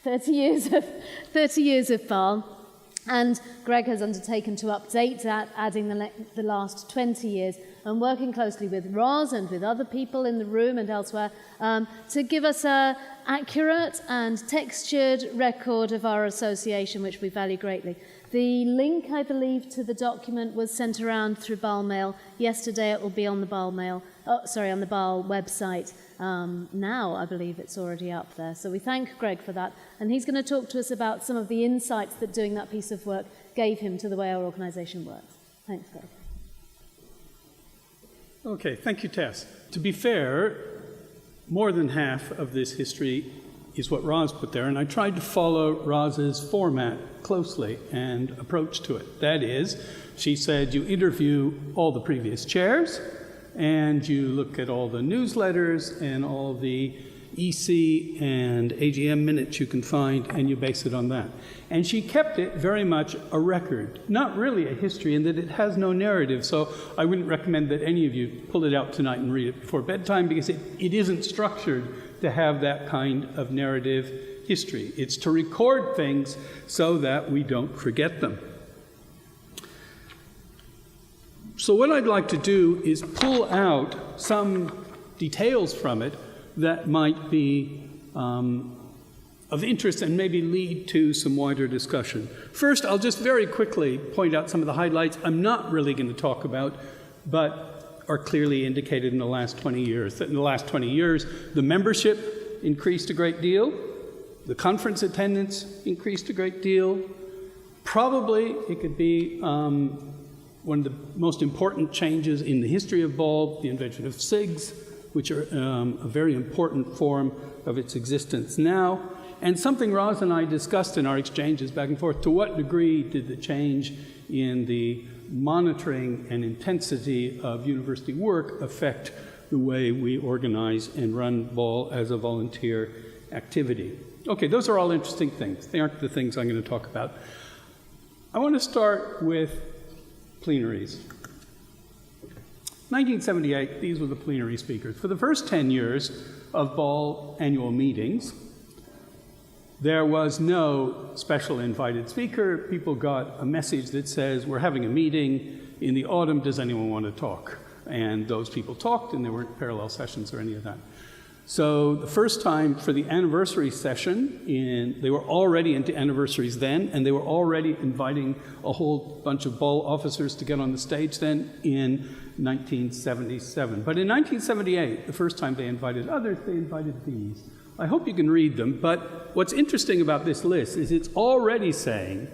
30 years of BAAL. And Greg has undertaken to update that, adding the last 20 years, and working closely with Roz and with other people in the room and elsewhere to give us an accurate and textured record of our association, which we value greatly. The link, I believe, to the document was sent around through BAAL Mail. Yesterday it will be on the BAAL Mail, on the BAAL website. Now I believe it's already up there. So we thank Greg for that. And he's going to talk to us about some of the insights that doing that piece of work gave him to the way our organisation works. Thanks, Greg. Okay, thank you, Tess. To be fair, more than half of this history is what Roz put there, and I tried to follow Roz's format closely and approach to it. That is, she said you interview all the previous chairs, and you look at all the newsletters and all the EC and AGM minutes you can find, and you base it on that. And she kept it very much a record, not really a history, in that it has no narrative, so I wouldn't recommend that any of you pull it out tonight and read it before bedtime, because it isn't structured to have that kind of narrative history. It's to record things so that we don't forget them. So what I'd like to do is pull out some details from it that might be of interest and maybe lead to some wider discussion. First, I'll just very quickly point out some of the highlights I'm not really going to talk about, but are clearly indicated in the last 20 years. That in the last 20 years, the membership increased a great deal, the conference attendance increased a great deal. Probably it could be one of the most important changes in the history of BAAL, the invention of SIGs, which are a very important form of its existence now. And something Roz and I discussed in our exchanges back and forth: to what degree did the change in the monitoring and intensity of university work affect the way we organize and run BAAL as a volunteer activity? Okay, those are all interesting things. They aren't the things I'm going to talk about. I want to start with plenaries. 1978, these were the plenary speakers. For the first 10 years of BAAL annual meetings, there was no special invited speaker. People got a message that says, we're having a meeting in the autumn, does anyone want to talk? And those people talked, and there weren't parallel sessions or any of that. So the first time for the anniversary session, they were already into anniversaries then, and they were already inviting a whole bunch of BAAL officers to get on the stage then in 1977. But in 1978, the first time they invited others, they invited these. I hope you can read them, but what's interesting about this list is it's already saying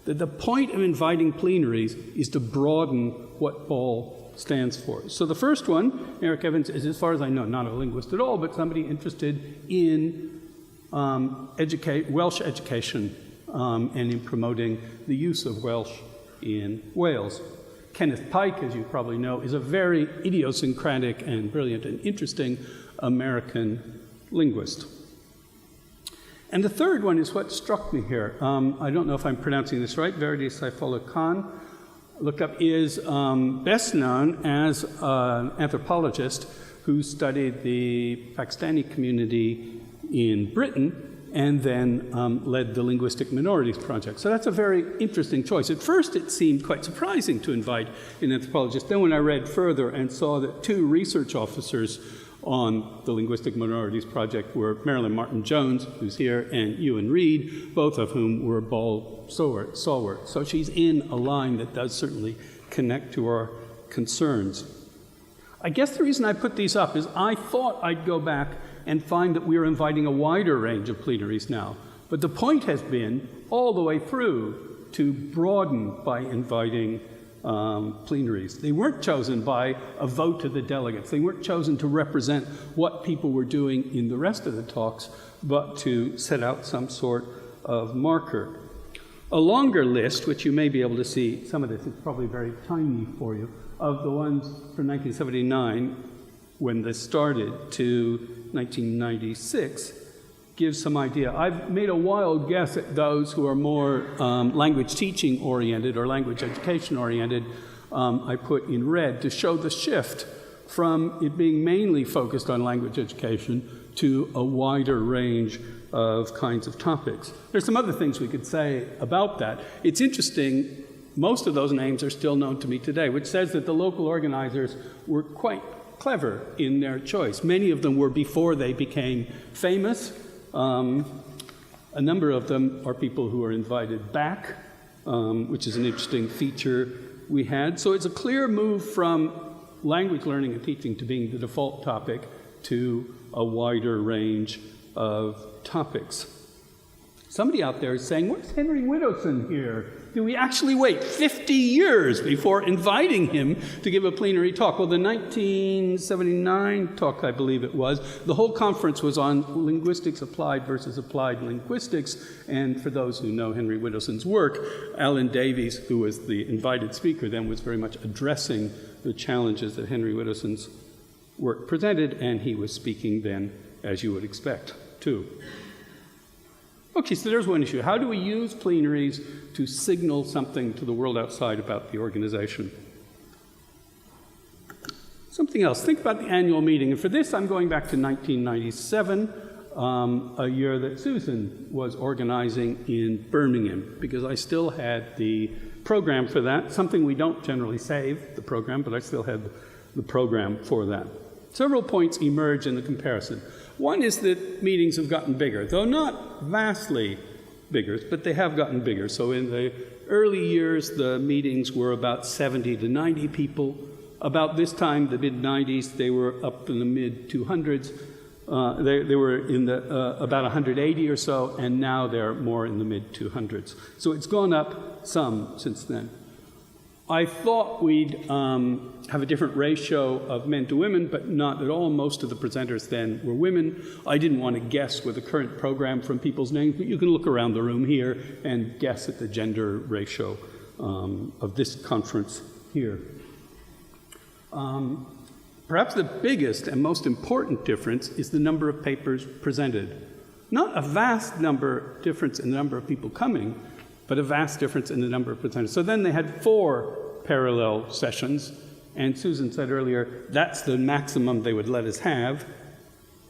that the point of inviting plenaries is to broaden what BAAL stands for. So the first one, Eric Evans, is, as far as I know, not a linguist at all, but somebody interested in Welsh education and in promoting the use of Welsh in Wales. Kenneth Pike, as you probably know, is a very idiosyncratic and brilliant and interesting American linguist. And the third one is what struck me here. I don't know if I'm pronouncing this right. Verity Saifullah Khan, look up, is best known as an anthropologist who studied the Pakistani community in Britain and then led the Linguistic Minorities Project. So that's a very interesting choice. At first, it seemed quite surprising to invite an anthropologist. Then when I read further and saw that two research officers on the Linguistic Minorities Project were Marilyn Martin-Jones, who's here, and Ewan Reed, both of whom were BAAL stalwarts. So she's in a line that does certainly connect to our concerns. I guess the reason I put these up is I thought I'd go back and find that we are inviting a wider range of plenaries now. But the point has been, all the way through, to broaden by inviting plenaries. They weren't chosen by a vote of the delegates. They weren't chosen to represent what people were doing in the rest of the talks, but to set out some sort of marker. A longer list, which you may be able to see, some of this is probably very tiny for you, of the ones from 1979, when this started, to 1996, gives some idea. I've made a wild guess at those who are more language teaching oriented or language education oriented. I put in red to show the shift from it being mainly focused on language education to a wider range of kinds of topics. There's some other things we could say about that. It's interesting, most of those names are still known to me today, which says that the local organizers were quite clever in their choice. Many of them were before they became famous. A number of them are people who are invited back, which is an interesting feature we had. So it's a clear move from language learning and teaching to being the default topic to a wider range of topics. Somebody out there is saying, where's Henry Widdowson here? Do we actually wait 50 years before inviting him to give a plenary talk? Well, the 1979 talk, I believe it was, the whole conference was on linguistics applied versus applied linguistics. And for those who know Henry Widdowson's work, Alan Davies, who was the invited speaker then, was very much addressing the challenges that Henry Widdowson's work presented, and he was speaking then, as you would expect, too. Okay, so there's one issue. How do we use plenaries to signal something to the world outside about the organization? Something else. Think about the annual meeting. And for this, I'm going back to 1997, a year that Susan was organizing in Birmingham, because I still had the program for that, something we don't generally save, the program, but I still had the program for that. Several points emerge in the comparison. One is that meetings have gotten bigger, though not vastly bigger, but they have gotten bigger. So in the early years, the meetings were about 70 to 90 people. About this time, the mid-90s, they were up in the mid-200s. They were in the about 180 or so, and now they're more in the mid-200s. So it's gone up some since then. I thought we'd have a different ratio of men to women, but not at all. Most of the presenters then were women. I didn't want to guess with the current program from people's names, but you can look around the room here and guess at the gender ratio of this conference here. Perhaps the biggest and most important difference is the number of papers presented. Not a vast difference in the number of people coming, but a vast difference in the number of presenters. So then they had 4 parallel sessions, and Susan said earlier, that's the maximum they would let us have,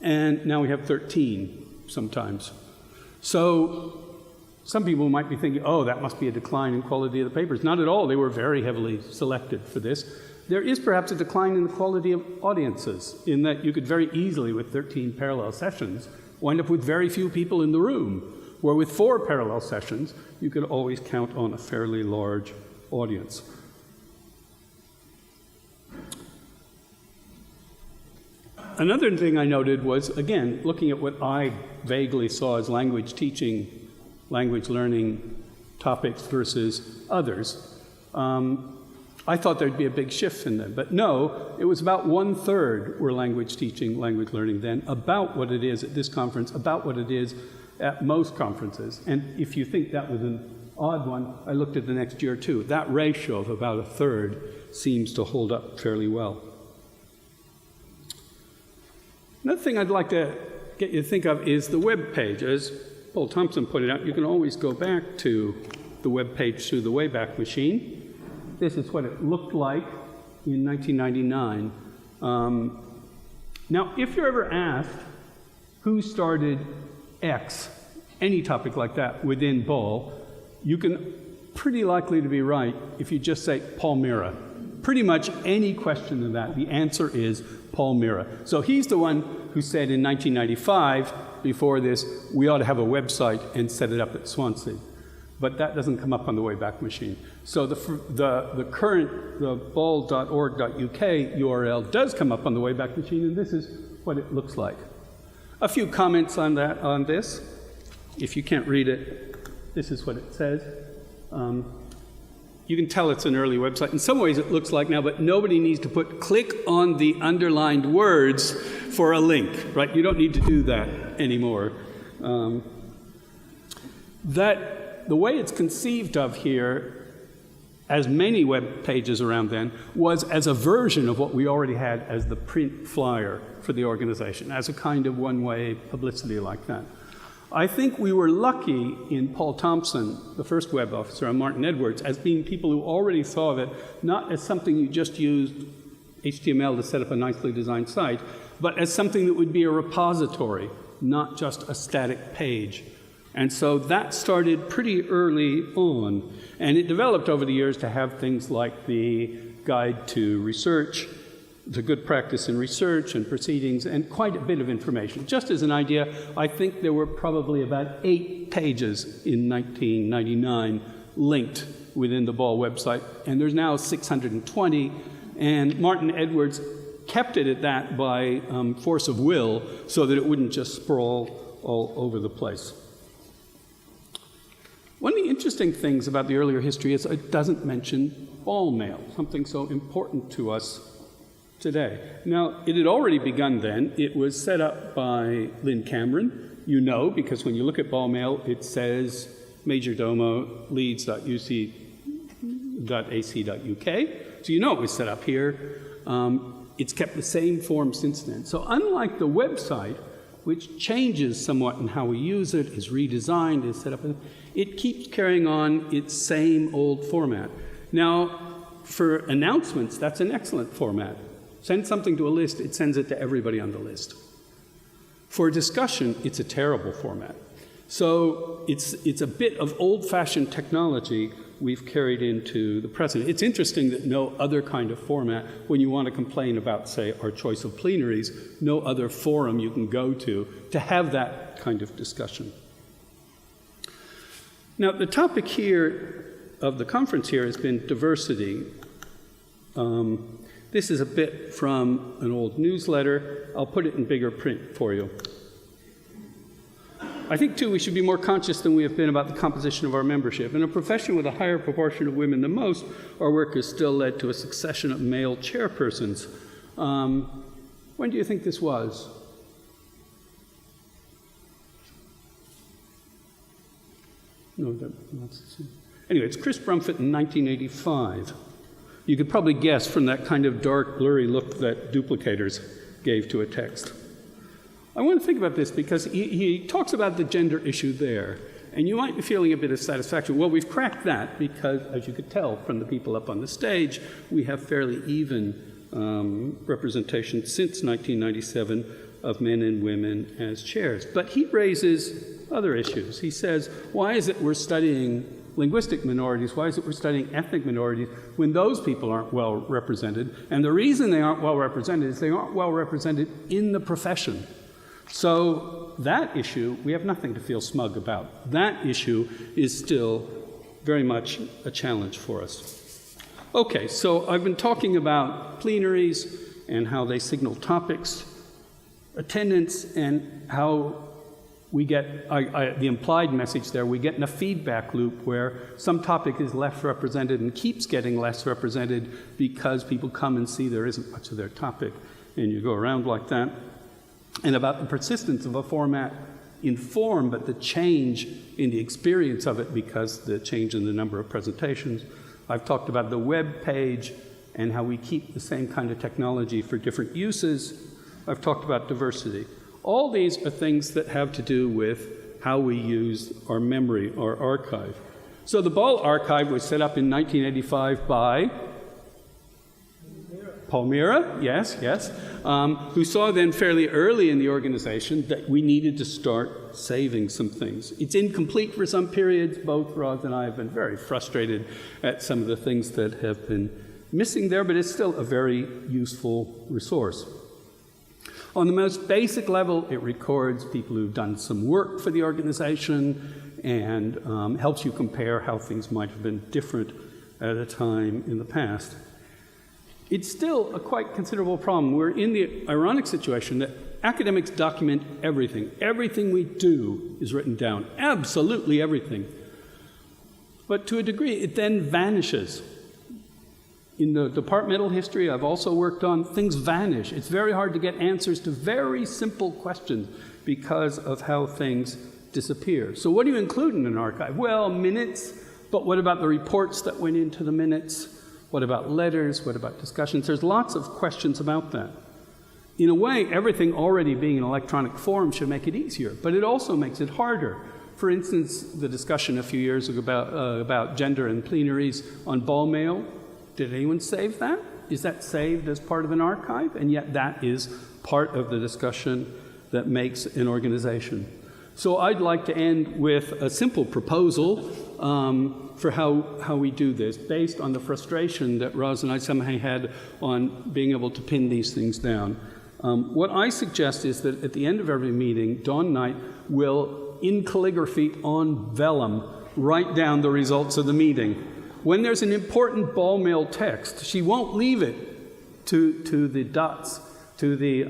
and now we have 13 sometimes. So some people might be thinking, oh, that must be a decline in quality of the papers. Not at all. They were very heavily selected for this. There is perhaps a decline in the quality of audiences, in that you could very easily, with 13 parallel sessions, wind up with very few people in the room, where with 4 parallel sessions, you could always count on a fairly large audience. Another thing I noted was, again, looking at what I vaguely saw as language teaching, language learning topics versus others, I thought there'd be a big shift in them. But no, it was about 1/3 were language teaching, language learning then, about what it is at this conference, about what it is at most conferences. And if you think that was an odd one, I looked at the next year too. That ratio of about 1/3 seems to hold up fairly well. Another thing I'd like to get you to think of is the web page. As Paul Thompson pointed out, you can always go back to the web page through the Wayback Machine. This is what it looked like in 1999. Now, if you're ever asked who started X, any topic like that within BAAL, you can pretty likely to be right if you just say Paul Mira. Pretty much any question of that, the answer is Paul Mira. So he's the one who said in 1995, before this, we ought to have a website and set it up at Swansea. But that doesn't come up on the Wayback Machine. So the current, the baal.org.uk URL does come up on the Wayback Machine, and this is what it looks like. A few comments on this. If you can't read it, this is what it says. You can tell it's an early website. In some ways it looks like now, but nobody needs to click on the underlined words for a link, right? You don't need to do that anymore. The way it's conceived of here, as many web pages around then, was as a version of what we already had as the print flyer for the organization, as a kind of one-way publicity like that. I think we were lucky in Paul Thompson, the first web officer, and Martin Edwards, as being people who already saw of it, not as something you just used HTML to set up a nicely designed site, but as something that would be a repository not just a static page. And so that started pretty early on, and it developed over the years to have things like the Guide to Research, the Good Practice in Research and Proceedings, and quite a bit of information. Just as an idea, I think there were probably about 8 pages in 1999 linked within the BAAL website, and there's now 620, and Martin Edwards kept it at that by force of will so that it wouldn't just sprawl all over the place. One of the interesting things about the earlier history is it doesn't mention BAAL mail, something so important to us today. Now, it had already begun then. It was set up by Lynn Cameron. You know, because when you look at BAAL mail, it says Majordomo Leeds.uc.ac.uk. So you know it was set up here. It's kept the same form since then. So unlike the website, which changes somewhat in how we use it, is redesigned, is set up, it keeps carrying on its same old format. Now, for announcements, that's an excellent format. Send something to a list, it sends it to everybody on the list. For discussion, it's a terrible format. So it's a bit of old-fashioned technology we've carried into the present. It's interesting that no other kind of format, when you want to complain about, say, our choice of plenaries, no other forum you can go to have that kind of discussion. Now, the topic here of the conference here has been diversity. This is a bit from an old newsletter. I'll put it in bigger print for you. I think, too, we should be more conscious than we have been about the composition of our membership. In a profession with a higher proportion of women than most, our work has still led to a succession of male chairpersons. When do you think this was? No, anyway, it's Chris Brumfitt in 1985. You could probably guess from that kind of dark, blurry look that duplicators gave to a text. I want to think about this because he talks about the gender issue there, and you might be feeling a bit of satisfaction. Well, we've cracked that because, as you could tell from the people up on the stage, we have fairly even representation since 1997 of men and women as chairs. But he raises other issues. He says, why is it we're studying linguistic minorities? Why is it we're studying ethnic minorities when those people aren't well represented? And the reason they aren't well represented is they aren't well represented in the profession. So that issue, we have nothing to feel smug about. That issue is still very much a challenge for us. Okay, so I've been talking about plenaries and how they signal topics, attendance, and how we get, the implied message there, we get in a feedback loop where some topic is less represented and keeps getting less represented because people come and see there isn't much of their topic, and you go around like that. And about the persistence of a format in form, but the change in the experience of it because the change in the number of presentations. I've talked about the web page and how we keep the same kind of technology for different uses. I've talked about diversity. All these are things that have to do with how we use our memory, our archive. So the BAAL archive was set up in 1985 by Palmyra, yes, who saw then fairly early in the organization that we needed to start saving some things. It's incomplete for some periods. Both Roz and I have been very frustrated at some of the things that have been missing there, but it's still a very useful resource. On the most basic level, it records people who've done some work for the organization and helps you compare how things might have been different at a time in the past. It's still a quite considerable problem. We're in the ironic situation that academics document everything. Everything we do is written down, absolutely everything. But to a degree, it then vanishes. In the departmental history I've also worked on, things vanish. It's very hard to get answers to very simple questions because of how things disappear. So what do you include in an archive? Well, minutes, but what about the reports that went into the minutes? What about letters? What about discussions? There's lots of questions about that. In a way, everything already being in electronic form should make it easier, but it also makes it harder. For instance, the discussion a few years ago about gender and plenaries on BAAL mail. Did anyone save that? Is that saved as part of an archive? And yet that is part of the discussion that makes an organization. So I'd like to end with a simple proposal for how we do this, based on the frustration that Roz and I somehow had on being able to pin these things down. What I suggest is that at the end of every meeting, Dawn Knight will, in calligraphy on vellum, write down the results of the meeting. When there's an important BAAL mail text, she won't leave it to the dots, to the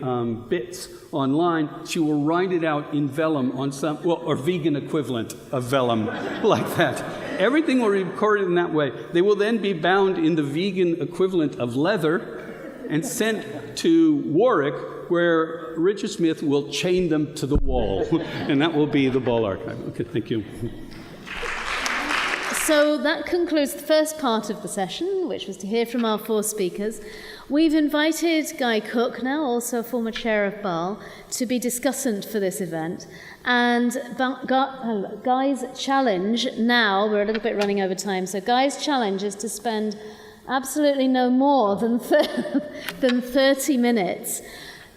bits online. She will write it out in vellum on some, or vegan equivalent of vellum, like that. Everything will be recorded in that way. They will then be bound in the vegan equivalent of leather and sent to Warwick, where Richard Smith will chain them to the wall. And that will be the BAAL archive. Okay, thank you. So that concludes the first part of the session, which was to hear from our 4 speakers. We've invited Guy Cook, now also a former chair of BAAL, to be discussant for this event. And Guy's challenge now, we're a little bit running over time, so Guy's challenge is to spend absolutely no more than 30 minutes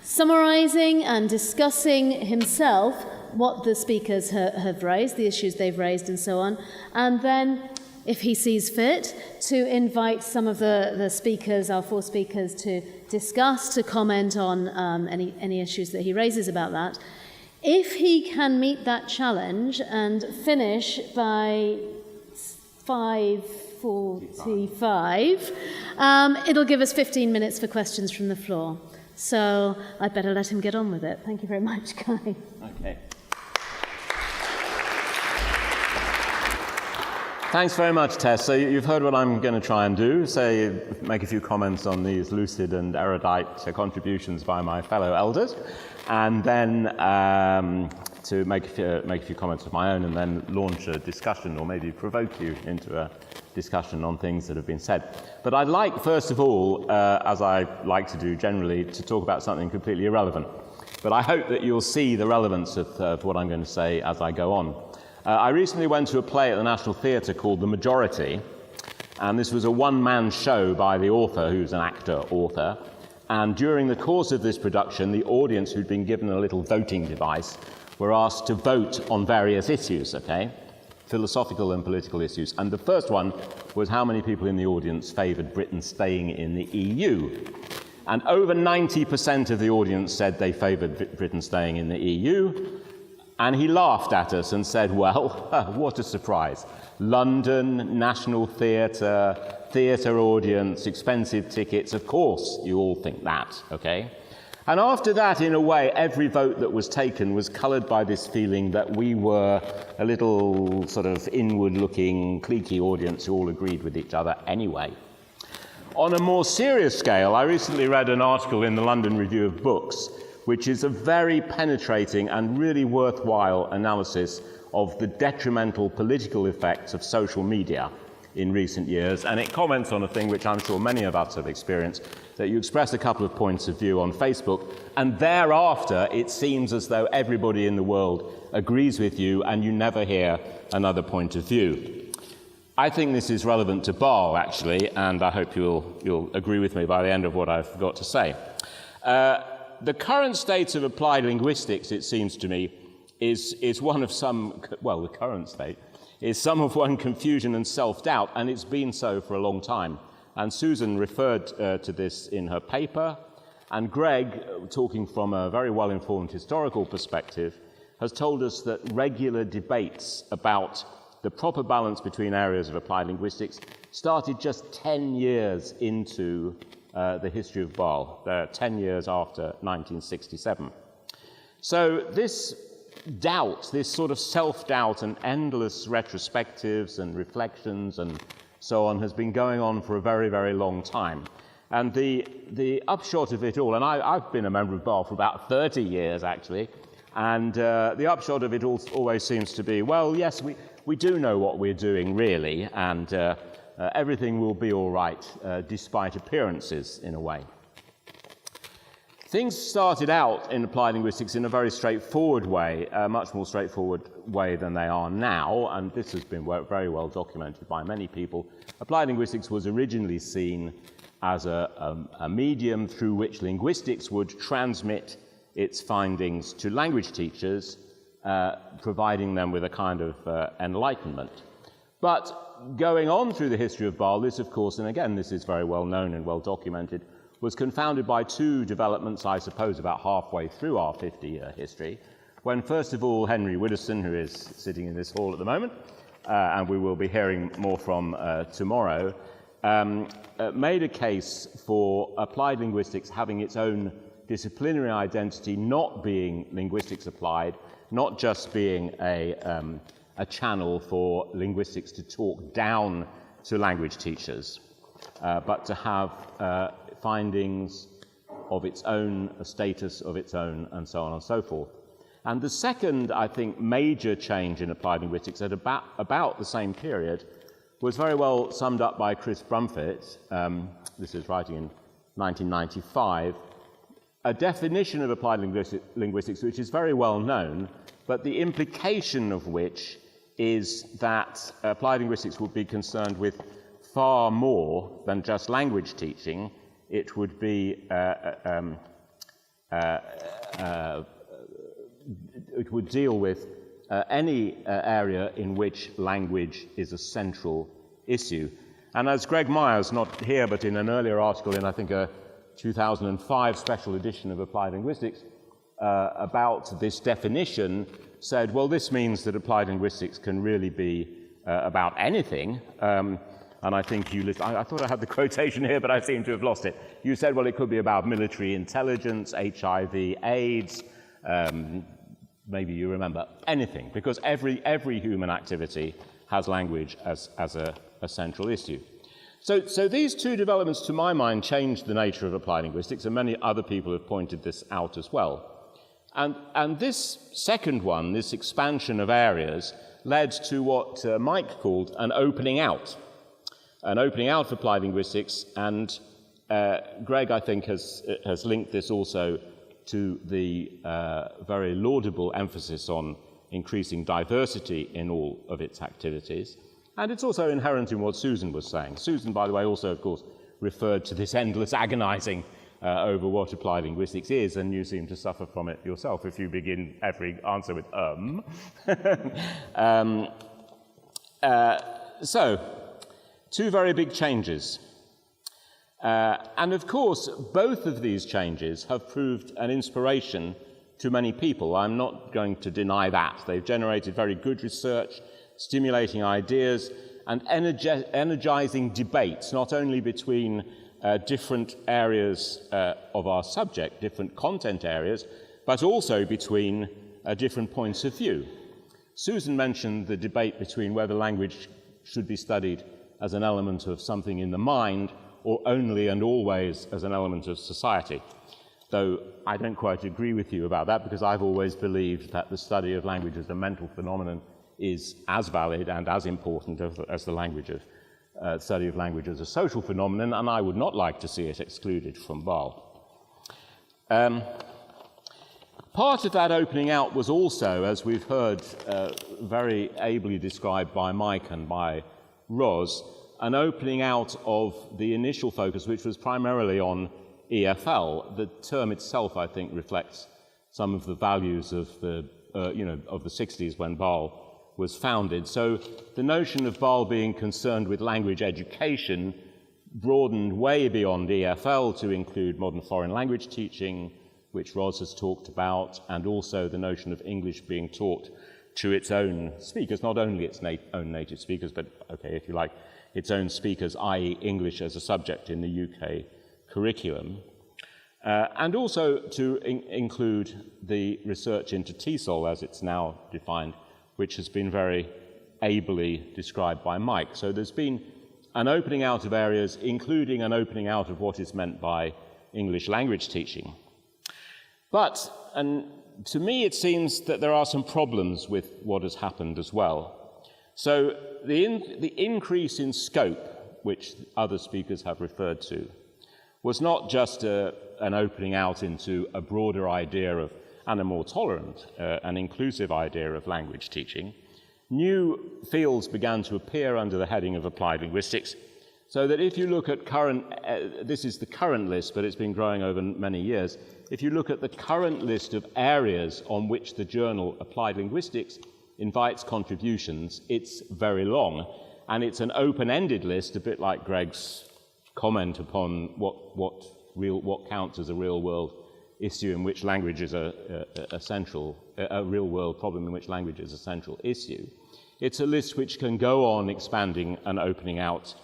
summarising and discussing himself what the speakers have raised, the issues they've raised and so on, and then, if he sees fit, to invite some of the speakers, our 4 speakers, to discuss, to comment on any issues that he raises about that. If he can meet that challenge and finish by 5:45, it'll give us 15 minutes for questions from the floor. So I'd better let him get on with it. Thank you very much, Guy. Okay. Thanks very much, Tess. So you've heard what I'm going to try and do, make a few comments on these lucid and erudite contributions by my fellow elders, and then to make a few comments of my own, and then launch a discussion, or maybe provoke you into a discussion on things that have been said. But I'd like, first of all, as I like to do generally, to talk about something completely irrelevant. But I hope that you'll see the relevance of what I'm going to say as I go on. I recently went to a play at the National Theatre called The Majority, and this was a one-man show by the author, who's an actor-author. And during the course of this production, the audience, who'd been given a little voting device, were asked to vote on various issues, okay? Philosophical and political issues. And the first one was how many people in the audience favoured Britain staying in the EU. And over 90% of the audience said they favoured Britain staying in the EU. And he laughed at us and said, well, what a surprise. London, National Theatre, theatre audience, expensive tickets, of course you all think that, okay? And after that, in a way, every vote that was taken was coloured by this feeling that we were a little sort of inward-looking, cliquey audience who all agreed with each other anyway. On a more serious scale, I recently read an article in the London Review of Books, which is a very penetrating and really worthwhile analysis of the detrimental political effects of social media in recent years, and it comments on a thing which I'm sure many of us have experienced, that you express a couple of points of view on Facebook, and thereafter it seems as though everybody in the world agrees with you and you never hear another point of view. I think this is relevant to BAAL, actually, and I hope you'll agree with me by the end of what I've got to say. The current state of applied linguistics, it seems to me, is one of some, well, the current state is some of one confusion and self-doubt, and it's been so for a long time. And Susan referred to this in her paper, and Greg, talking from a very well-informed historical perspective, has told us that regular debates about the proper balance between areas of applied linguistics started just 10 years into the history of BAAL, 10 years after 1967. So this doubt, this sort of self-doubt and endless retrospectives and reflections and so on has been going on for a very, very long time. And the upshot of it all, and I've been a member of BAAL for about 30 years, actually, and the upshot of it all always seems to be, well, yes, we do know what we're doing, really, and everything will be all right, despite appearances, in a way. Things started out in applied linguistics in a very straightforward way, a much more straightforward way than they are now, and this has been very well documented by many people. Applied linguistics was originally seen as a medium through which linguistics would transmit its findings to language teachers, providing them with a kind of enlightenment. But going on through the history of BAAL, this, of course, and again, this is very well known and well documented, was confounded by two developments, I suppose, about halfway through our 50-year history, when, first of all, Henry Widdowson, who is sitting in this hall at the moment, and we will be hearing more from tomorrow, made a case for applied linguistics having its own disciplinary identity, not being linguistics applied, not just being a channel for linguistics to talk down to language teachers, but to have findings of its own, a status of its own, and so on and so forth. And the second, I think, major change in applied linguistics at about the same period was very well summed up by Chris Brumfitt. This is writing in 1995, a definition of applied linguistics which is very well known, but the implication of which is that applied linguistics would be concerned with far more than just language teaching. It would be it would deal with any area in which language is a central issue. And as Greg Myers, not here but in an earlier article in, I think, a 2005 special edition of Applied Linguistics about this definition, said, well, this means that applied linguistics can really be about anything. And I think you I thought I had the quotation here, but I seem to have lost it. You said, well, it could be about military intelligence, HIV, AIDS, maybe you remember, anything, because every human activity has language as a central issue. So these two developments, to my mind, changed the nature of applied linguistics, and many other people have pointed this out as well. And this second one, this expansion of areas, led to what Mike called an opening out for applied linguistics, and Greg, I think, has linked this also to the very laudable emphasis on increasing diversity in all of its activities. And it's also inherent in what Susan was saying. Susan, by the way, also, of course, referred to this endless agonizing over what applied linguistics is, and you seem to suffer from it yourself if you begin every answer with So, two very big changes. And of course, both of these changes have proved an inspiration to many people. I'm not going to deny that. They've generated very good research, stimulating ideas, and energizing debates, not only between different areas of our subject, different content areas, but also between different points of view. Susan mentioned the debate between whether language should be studied as an element of something in the mind or only and always as an element of society. Though I don't quite agree with you about that, because I've always believed that the study of language as a mental phenomenon is as valid and as important as the study of language as a social phenomenon, and I would not like to see it excluded from BAAL. Part of that opening out was also, as we've heard very ably described by Mike and by Ros, an opening out of the initial focus, which was primarily on EFL. The term itself, I think, reflects some of the values of the 60s when BAAL was founded. So the notion of BAAL being concerned with language education broadened way beyond EFL to include modern foreign language teaching, which Ros has talked about, and also the notion of English being taught to its own speakers, not only its own native speakers, but, okay, if you like, its own speakers, i.e. English as a subject in the UK curriculum. And also to include the research into TESOL, as it's now defined, which has been very ably described by Mike. So there's been an opening out of areas, including an opening out of what is meant by English language teaching. But, and to me it seems that there are some problems with what has happened as well. So the increase in scope, which other speakers have referred to, was not just an opening out into a broader idea of, and a more tolerant and inclusive idea of language teaching. New fields began to appear under the heading of applied linguistics, So that if you look at this is the current list, but it's been growing over many years. If you look at the current list of areas on which the journal Applied Linguistics invites contributions, it's very long. And it's an open-ended list, a bit like Greg's comment upon what counts as a real-world issue in which language is a real-world problem in which language is a central issue. It's a list which can go on expanding and opening out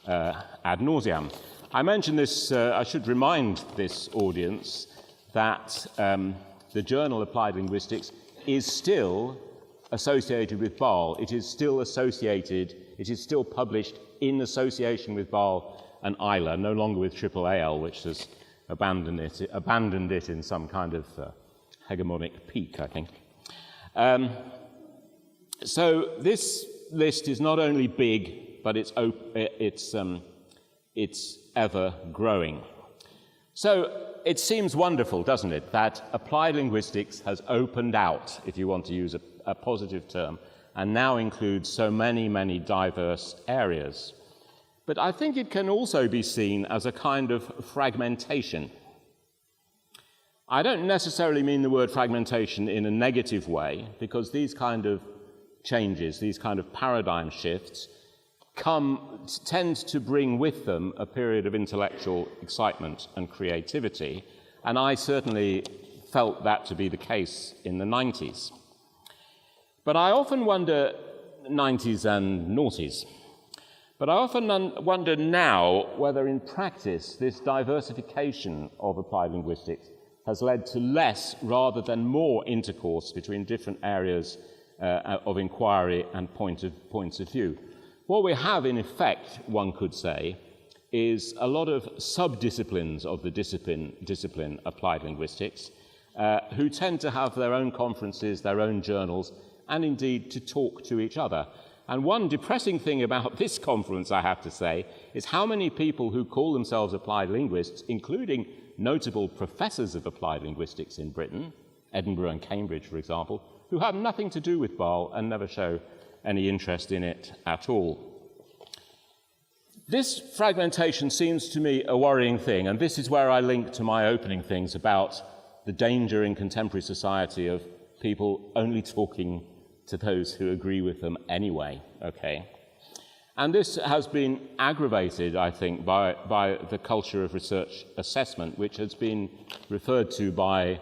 ad nauseam. I mentioned this, I should remind this audience that the journal Applied Linguistics is still associated with BAAL. It is still associated, it is still published in association with BAAL and ILA, no longer with AAAL, which has abandoned it in some kind of hegemonic peak, I think. So this list is not only big, but it's ever growing. So it seems wonderful, doesn't it, that Applied Linguistics has opened out, if you want to use a positive term, and now includes so many, many diverse areas. But I think it can also be seen as a kind of fragmentation. I don't necessarily mean the word fragmentation in a negative way, because these kind of changes, these kind of paradigm shifts, tend to bring with them a period of intellectual excitement and creativity, and I certainly felt that to be the case in the 90s. But I often wonder, 90s and noughties, but I often wonder now whether in practice this diversification of applied linguistics has led to less rather than more intercourse between different areas of inquiry and points of view. What we have, in effect, one could say, is a lot of sub-disciplines of the discipline applied linguistics who tend to have their own conferences, their own journals, and indeed to talk to each other. And one depressing thing about this conference, I have to say, is how many people who call themselves applied linguists, including notable professors of applied linguistics in Britain, Edinburgh and Cambridge, for example, who have nothing to do with BAAL and never show any interest in it at all. This fragmentation seems to me a worrying thing, and this is where I link to my opening things about the danger in contemporary society of people only talking to those who agree with them anyway, okay? And this has been aggravated, I think, by the culture of research assessment, which has been referred to by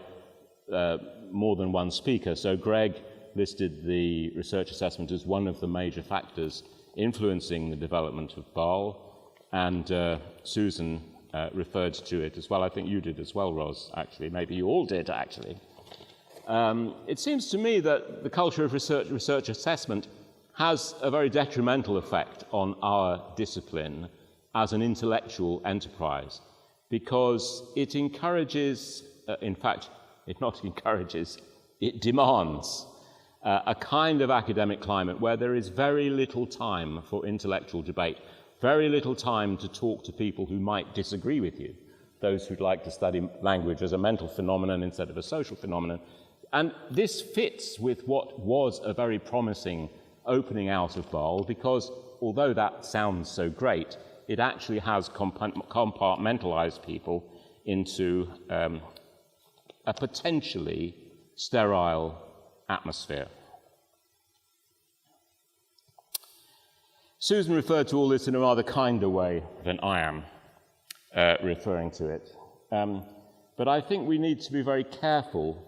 more than one speaker. So Greg listed the research assessment as one of the major factors influencing the development of BAAL, and Susan referred to it as well. I think you did as well, Ros, actually. Maybe you all did, actually. It seems to me that the culture of research assessment has a very detrimental effect on our discipline as an intellectual enterprise, because it encourages, in fact, it not encourages, it demands a kind of academic climate where there is very little time for intellectual debate, very little time to talk to people who might disagree with you, those who'd like to study language as a mental phenomenon instead of a social phenomenon. And this fits with what was a very promising opening out of BAAL, because although that sounds so great, it actually has compartmentalized people into a potentially sterile atmosphere. Susan referred to all this in a rather kinder way than I am referring to it. But I think we need to be very careful.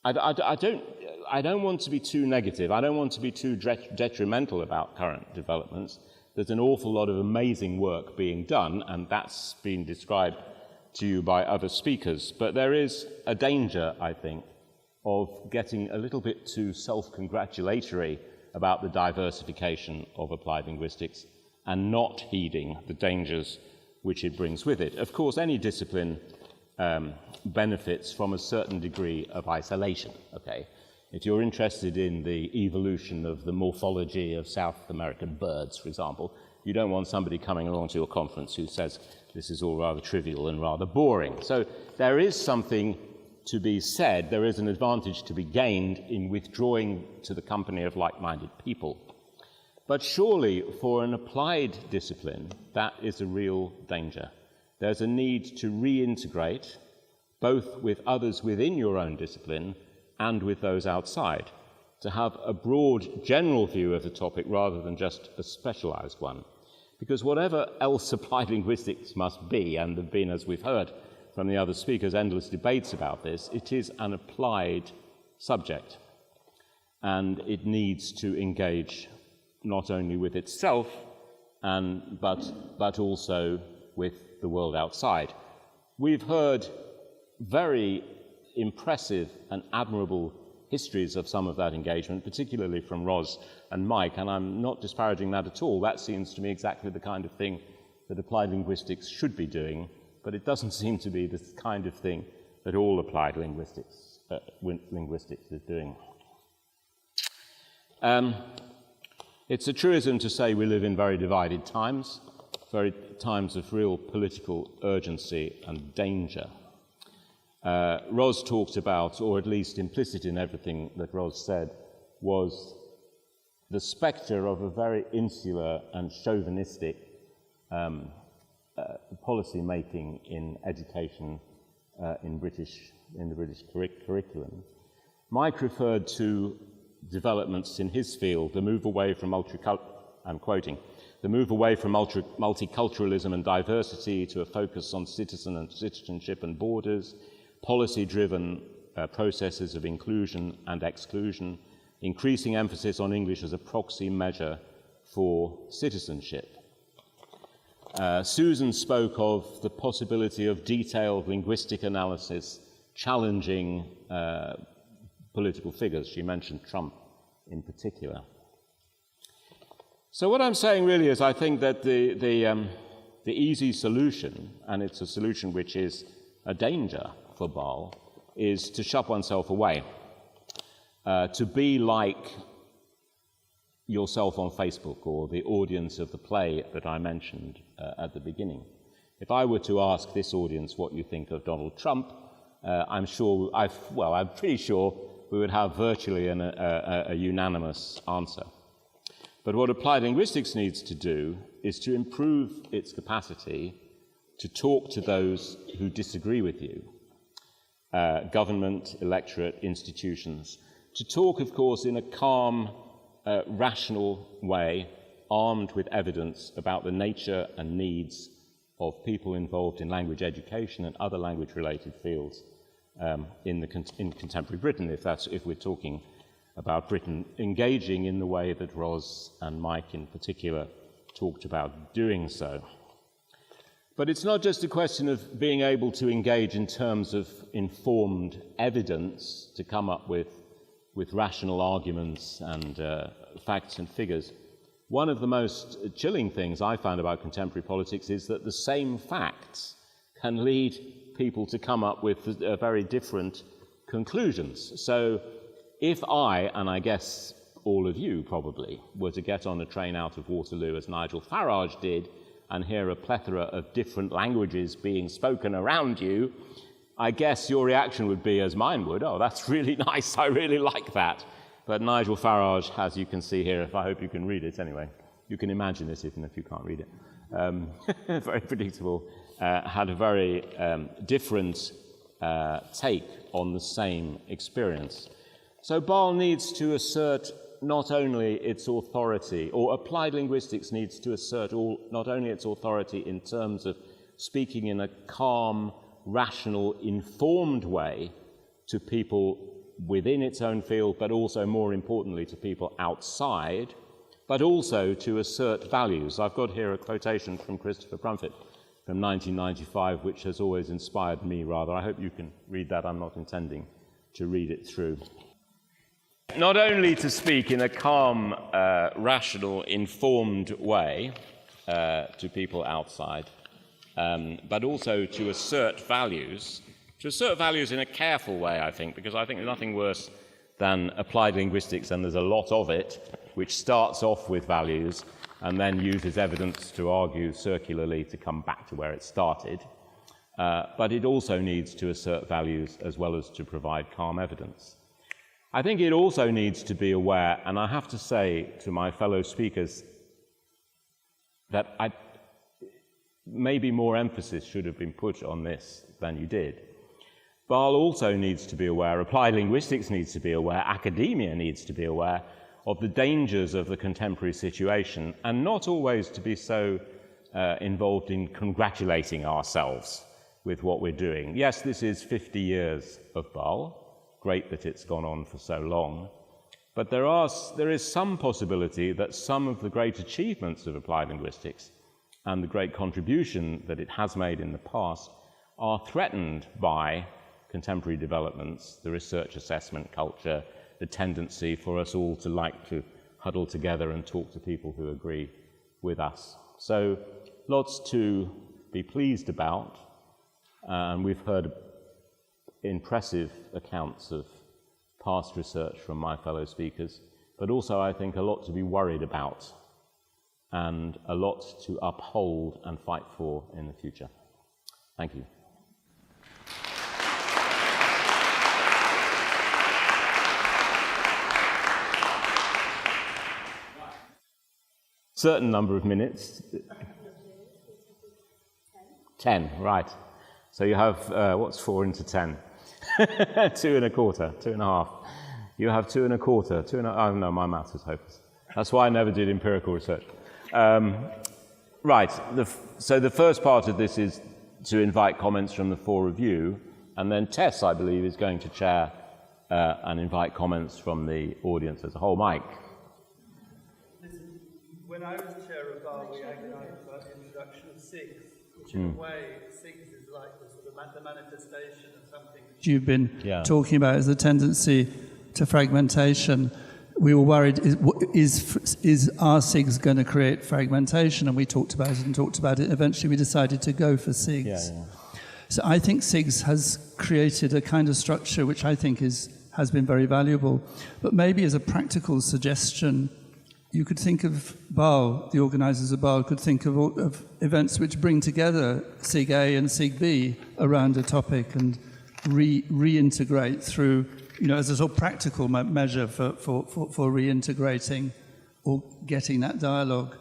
I don't want to be too negative. I don't want to be too detrimental about current developments. There's an awful lot of amazing work being done, and that's been described to you by other speakers. But there is a danger, I think, of getting a little bit too self-congratulatory about the diversification of applied linguistics and not heeding the dangers which it brings with it. Of course, any discipline benefits from a certain degree of isolation, okay? If you're interested in the evolution of the morphology of South American birds, for example, you don't want somebody coming along to your conference who says this is all rather trivial and rather boring. So there is something to be said, there is an advantage to be gained in withdrawing to the company of like-minded people. But surely, for an applied discipline, that is a real danger. There's a need to reintegrate, both with others within your own discipline and with those outside, to have a broad general view of the topic rather than just a specialized one. Because whatever else applied linguistics must be, and there have been, as we've heard from the other speakers, endless debates about this, it is an applied subject. And it needs to engage not only with itself, but also with the world outside. We've heard very impressive and admirable histories of some of that engagement, particularly from Ros and Mike, and I'm not disparaging that at all. That seems to me exactly the kind of thing that applied linguistics should be doing, but it doesn't seem to be the kind of thing that all applied linguistics is doing. It's a truism to say we live in very divided times, times of real political urgency and danger. Ros talked about, or at least implicit in everything that Ros said, was the spectre of a very insular and chauvinistic policy making in education in the British curriculum. Mike referred to developments in his field, the move away from multiculturalism and diversity to a focus on citizenship and borders, policy-driven processes of inclusion and exclusion, increasing emphasis on English as a proxy measure for citizenship. Susan spoke of the possibility of detailed linguistic analysis challenging political figures. She mentioned Trump in particular. So what I'm saying really is I think that the easy solution, and it's a solution which is a danger for BAAL, is to shut oneself away, to be like yourself on Facebook or the audience of the play that I mentioned at the beginning. If I were to ask this audience what you think of Donald Trump, I'm pretty sure we would have virtually a unanimous answer. But what applied linguistics needs to do is to improve its capacity to talk to those who disagree with you, government, electorate, institutions, to talk, of course, in a calm, rational way, armed with evidence about the nature and needs of people involved in language education and other language-related fields in contemporary Britain, if we're talking about Britain, engaging in the way that Ros and Mike in particular talked about doing so. But it's not just a question of being able to engage in terms of informed evidence to come up with rational arguments and facts and figures. One of the most chilling things I found about contemporary politics is that the same facts can lead people to come up with very different conclusions. So if I, and I guess all of you probably, were to get on a train out of Waterloo as Nigel Farage did and hear a plethora of different languages being spoken around you, I guess your reaction would be, as mine would, oh, that's really nice, I really like that. But Nigel Farage, as you can see here, I hope you can read it anyway, you can imagine this even if you can't read it, very predictable, had a very different take on the same experience. So BAAL needs to assert not only its authority, or applied linguistics needs to assert not only its authority in terms of speaking in a calm, rational, informed way to people within its own field, but also, more importantly, to people outside, but also to assert values. I've got here a quotation from Christopher Brumfitt from 1995, which has always inspired me, rather. I hope you can read that. I'm not intending to read it through. Not only to speak in a calm, rational, informed way to people outside, but also to assert values in a careful way, I think, because I think there's nothing worse than applied linguistics, and there's a lot of it, which starts off with values and then uses evidence to argue circularly to come back to where it started. But it also needs to assert values as well as to provide calm evidence. I think it also needs to be aware, and I have to say to my fellow speakers that maybe more emphasis should have been put on this than you did. BAAL also needs to be aware, applied linguistics needs to be aware, academia needs to be aware of the dangers of the contemporary situation, and not always to be so involved in congratulating ourselves with what we're doing. Yes, this is 50 years of BAAL. Great that it's gone on for so long. But there is some possibility that some of the great achievements of applied linguistics and the great contribution that it has made in the past are threatened by contemporary developments, the research assessment culture, the tendency for us all to like to huddle together and talk to people who agree with us. So lots to be pleased about, and we've heard impressive accounts of past research from my fellow speakers, but also I think a lot to be worried about and a lot to uphold and fight for in the future. Thank you. Certain number of minutes. 10, right. So you have, what's 4 into 10? 2 1/4, 2 1/2. You have 2 1/4, 2 1/2. Oh no, my maths is hopeless. That's why I never did empirical research. Right, so the first part of this is to invite comments from the 4 of you, and then Tess, I believe, is going to chair and invite comments from the audience as a whole. Mike. When I was chair of BAAL, we agonised about the introduction of SIGs, which in a way, SIGs is like the manifestation of something. You've been talking about as a tendency to fragmentation. We were worried, is our SIGs going to create fragmentation? And we talked about it and talked about it. Eventually we decided to go for SIGs. So I think SIGs has created a kind of structure which I think has been very valuable. But maybe as a practical suggestion, you could think of BAAL, the organisers of BAAL could think of events which bring together SIG A and SIG B around a topic and reintegrate through, as a sort of practical measure for reintegrating or getting that dialogue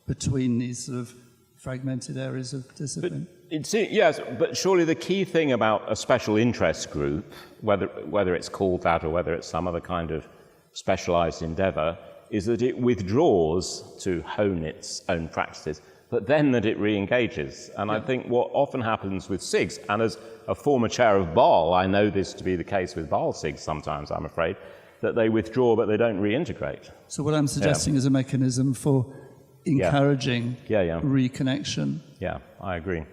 between these sort of fragmented areas of discipline. Yes, but surely the key thing about a special interest group, whether it's called that or whether it's some other kind of specialised endeavour, is that it withdraws to hone its own practices, but then that it re-engages. And I think what often happens with SIGs, and as a former chair of BAAL, I know this to be the case with BAAL SIGs sometimes, I'm afraid, that they withdraw but they don't reintegrate. So what I'm suggesting is a mechanism for encouraging reconnection. Yeah, I agree.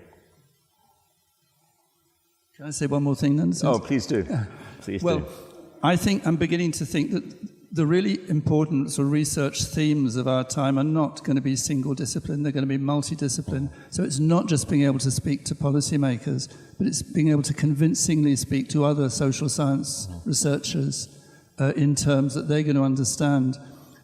Can I say one more thing then? Oh, please do. Please do. I think I'm beginning to think that the really important sort of research themes of our time are not going to be single discipline, they're going to be multidiscipline. So it's not just being able to speak to policymakers, but it's being able to convincingly speak to other social science researchers in terms that they're going to understand.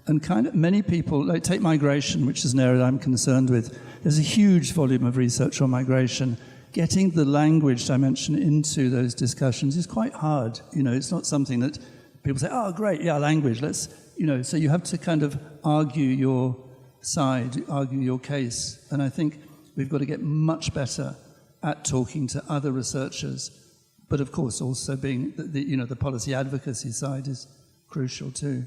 And kind of many people, like take migration, which is an area I'm concerned with. There's a huge volume of research on migration. Getting the language dimension into those discussions is quite hard. It's not something that people say, oh, great, language, let's, so you have to kind of argue your side, argue your case. And I think we've got to get much better at talking to other researchers, but of course also being, the policy advocacy side is crucial too.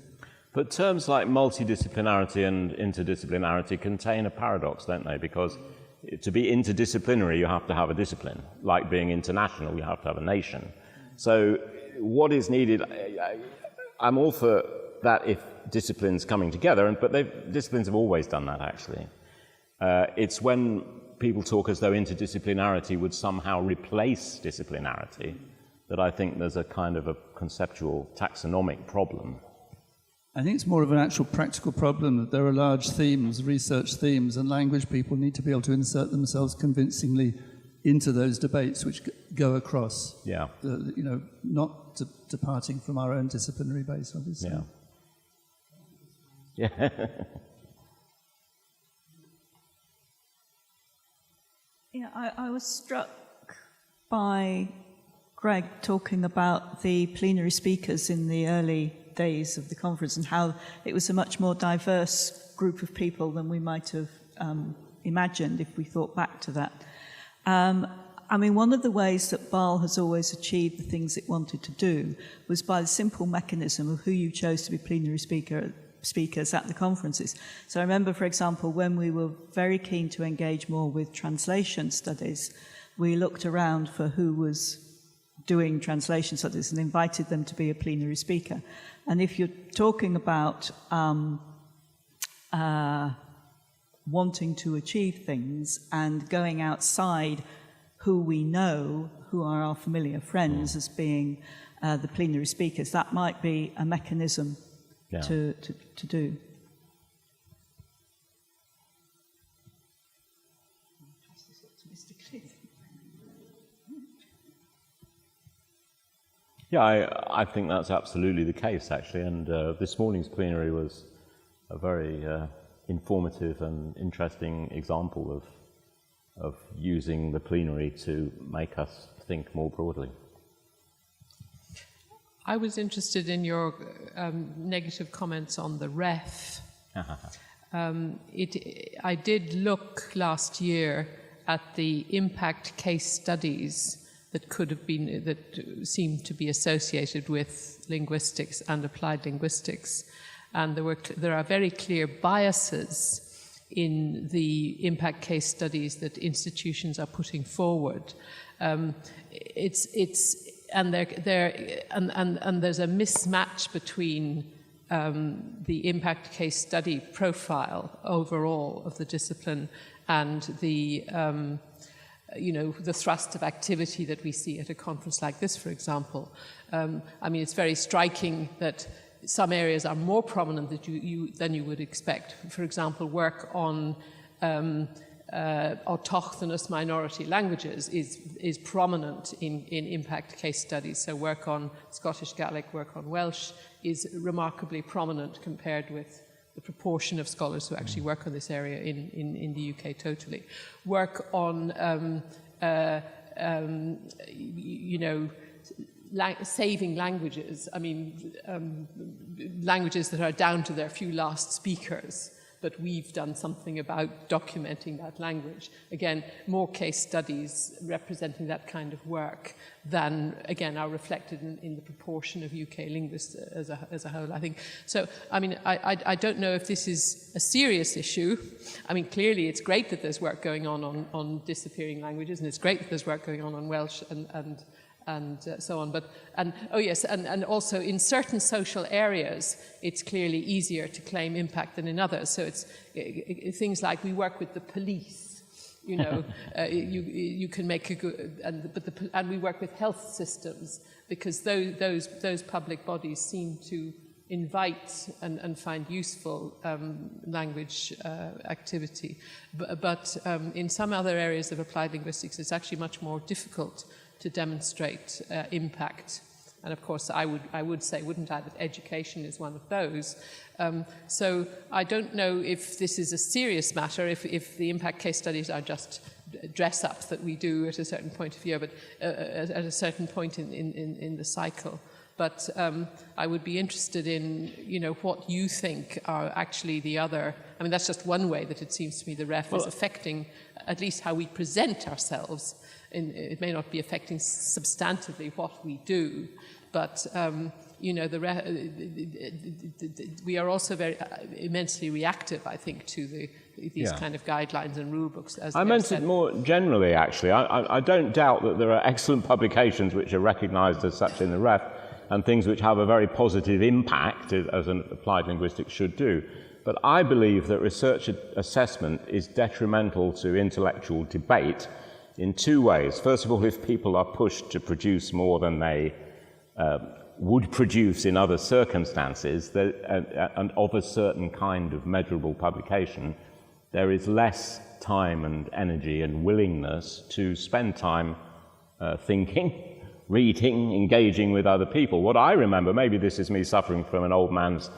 But terms like multidisciplinarity and interdisciplinarity contain a paradox, don't they? Because to be interdisciplinary, you have to have a discipline. Like being international, you have to have a nation. So what is needed, I'm all for that if disciplines coming together, but disciplines have always done that, actually. It's when people talk as though interdisciplinarity would somehow replace disciplinarity that I think there's a kind of a conceptual taxonomic problem. I think it's more of an actual practical problem that there are large themes, research themes, and language people need to be able to insert themselves convincingly into those debates which go across. Yeah. Not departing from our own disciplinary base, obviously. Yeah. I was struck by Greg talking about the plenary speakers in the early days of the conference and how it was a much more diverse group of people than we might have imagined if we thought back to that. I mean, one of the ways that BAAL has always achieved the things it wanted to do was by the simple mechanism of who you chose to be plenary speakers at the conferences. So I remember, for example, when we were very keen to engage more with translation studies, we looked around for who was doing translation studies and invited them to be a plenary speaker. And if you're talking about wanting to achieve things and going outside who we know, who are our familiar friends as being the plenary speakers, that might be a mechanism to do. Yeah, I think that's absolutely the case, actually, and this morning's plenary was a very informative and interesting example of using the plenary to make us think more broadly. I was interested in your negative comments on the ref. I did look last year at the impact case studies that could have been, that seemed to be associated with linguistics and applied linguistics, and there are very clear biases in the impact case studies that institutions are putting forward. And there's a mismatch between the impact case study profile overall of the discipline and the the thrust of activity that we see at a conference like this, for example. I mean, it's very striking that some areas are more prominent than you would expect. For example, work on autochthonous minority languages is prominent in impact case studies. So work on Scottish Gaelic, work on Welsh is remarkably prominent compared with the proportion of scholars who actually work on this area in the UK totally. Work on, saving languages. I mean, languages that are down to their few last speakers, but we've done something about documenting that language. Again, more case studies representing that kind of work than, again, are reflected in the proportion of UK linguists as a whole, I think. So, I mean, I don't know if this is a serious issue. I mean, clearly it's great that there's work going on disappearing languages, and it's great that there's work going on Welsh and so on. But, and also in certain social areas, it's clearly easier to claim impact than in others. So it's things like we work with the police, you can make a good, and we work with health systems, because those public bodies seem to invite and find useful language activity. But in some other areas of applied linguistics, it's actually much more difficult to demonstrate impact. And of course, I would say, wouldn't I, that education is one of those. So I don't know if this is a serious matter, if the impact case studies are just dress-ups that we do at a certain point of year, but at a certain point in the cycle. But I would be interested in, what you think are actually the other. I mean, that's just one way that it seems to me the ref is affecting at least how we present ourselves. It may not be affecting substantively what we do, but we are also very immensely reactive, I think, to these kind of guidelines and rule books. As I meant it more generally, actually. I don't doubt that there are excellent publications which are recognised as such in the ref, and things which have a very positive impact, as an applied linguistics should do. But I believe that research assessment is detrimental to intellectual debate in two ways. First of all, if people are pushed to produce more than they would produce in other circumstances, and of a certain kind of measurable publication, there is less time and energy and willingness to spend time thinking, reading, engaging with other people. What I remember, maybe this is me suffering from an old man's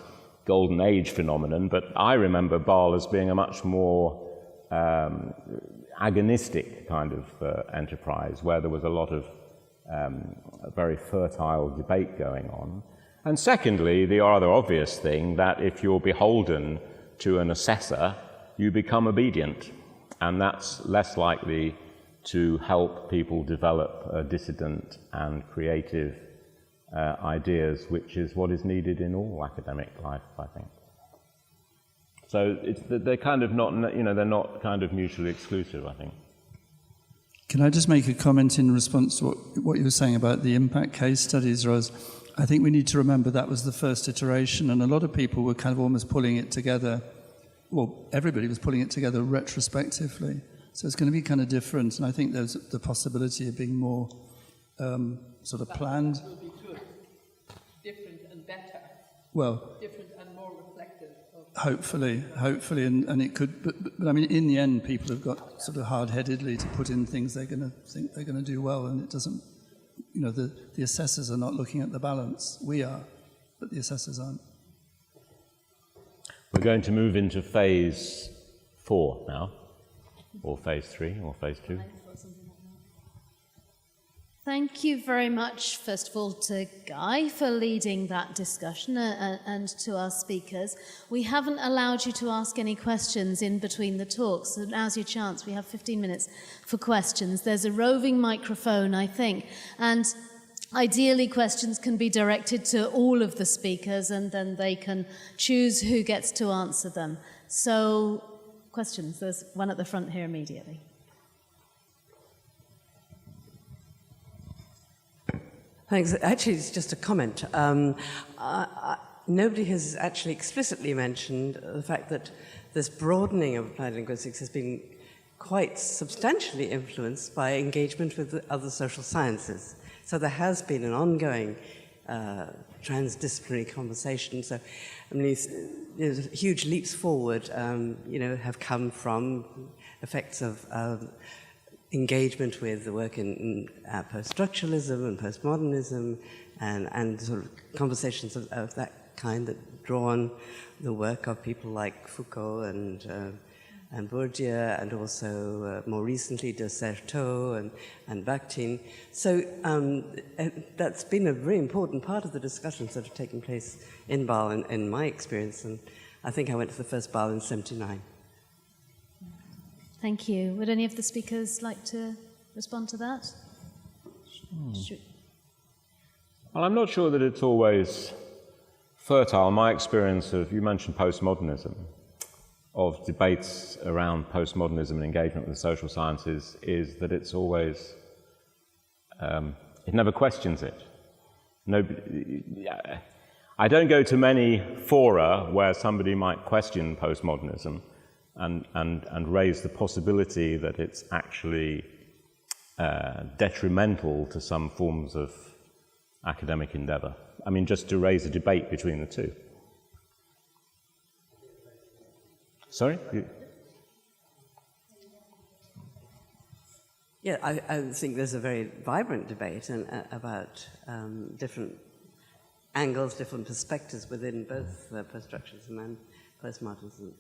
golden age phenomenon, but I remember BAAL as being a much more agonistic kind of enterprise, where there was a lot of very fertile debate going on. And secondly, the rather obvious thing that if you're beholden to an assessor, you become obedient, and that's less likely to help people develop dissident and creative ideas, which is what is needed in all academic life, I think. So they're kind of not, they're not kind of mutually exclusive, I think. Can I just make a comment in response to what you were saying about the impact case studies, Ros? I think we need to remember that was the first iteration, and a lot of people were kind of almost pulling it together. Well, everybody was pulling it together retrospectively. So it's going to be kind of different, and I think there's the possibility of being more sort of planned. That will be good. Different and better. Well, different and more reflective. Hopefully, and it could. But I mean, in the end, people have got sort of hard-headedly to put in things they're going to think they're going to do well, and it doesn't. The assessors are not looking at the balance. We are, but the assessors aren't. We're going to move into phase 4 now, or phase 3, or phase 2. Thank you very much, first of all, to Guy for leading that discussion and to our speakers. We haven't allowed you to ask any questions in between the talks, so now's your chance. We have 15 minutes for questions. There's a roving microphone, I think, and ideally questions can be directed to all of the speakers, and then they can choose who gets to answer them. So, questions. There's one at the front here immediately. Thanks. Actually, it's just a comment. Nobody has actually explicitly mentioned the fact that this broadening of applied linguistics has been quite substantially influenced by engagement with the other social sciences. So there has been an ongoing transdisciplinary conversation. So, I mean, huge leaps forward, have come from effects of engagement with the work in post-structuralism and postmodernism and sort of conversations of that kind that draw on the work of people like Foucault and Bourdieu, and also more recently de Certeau and Bakhtin. So that's been a very important part of the discussions that have taken place in BAAL in my experience, and I think I went to the first BAAL in '79. Thank you. Would any of the speakers like to respond to that? Well, I'm not sure that it's always fertile. My experience of, you mentioned postmodernism, of debates around postmodernism and engagement with the social sciences is that it's always, it never questions it. I don't go to many fora where somebody might question postmodernism and raise the possibility that it's actually detrimental to some forms of academic endeavour. I mean, just to raise a debate between the two. Sorry? Yeah, I think there's a very vibrant debate about different angles, different perspectives within both post-structuralism and postmodernism.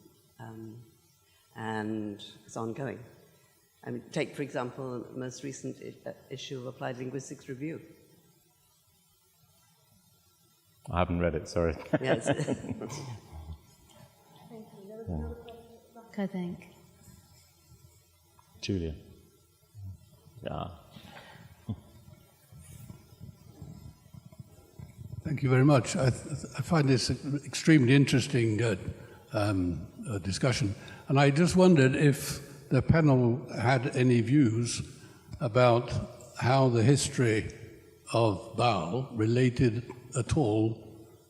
And it's ongoing. I mean, take, for example, the most recent issue of Applied Linguistics Review. I haven't read it, sorry. Yes. I think. Julia. Yeah. Thank you very much. I find this extremely interesting discussion, and I just wondered if the panel had any views about how the history of BAAL related at all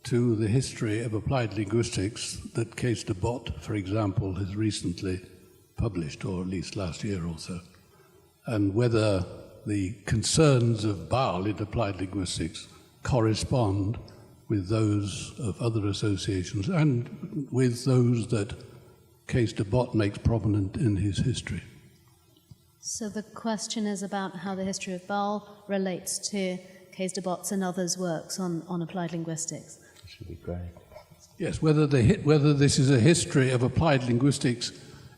to the history of applied linguistics that Kees de Bot, for example, has recently published, or at least last year or so, and whether the concerns of BAAL in applied linguistics correspond with those of other associations and with those that Kees de Bot makes prominent in his history. So the question is about how the history of BAAL relates to Kees de Bot's and others' works on applied linguistics. Should be great. Yes, whether this is a history of applied linguistics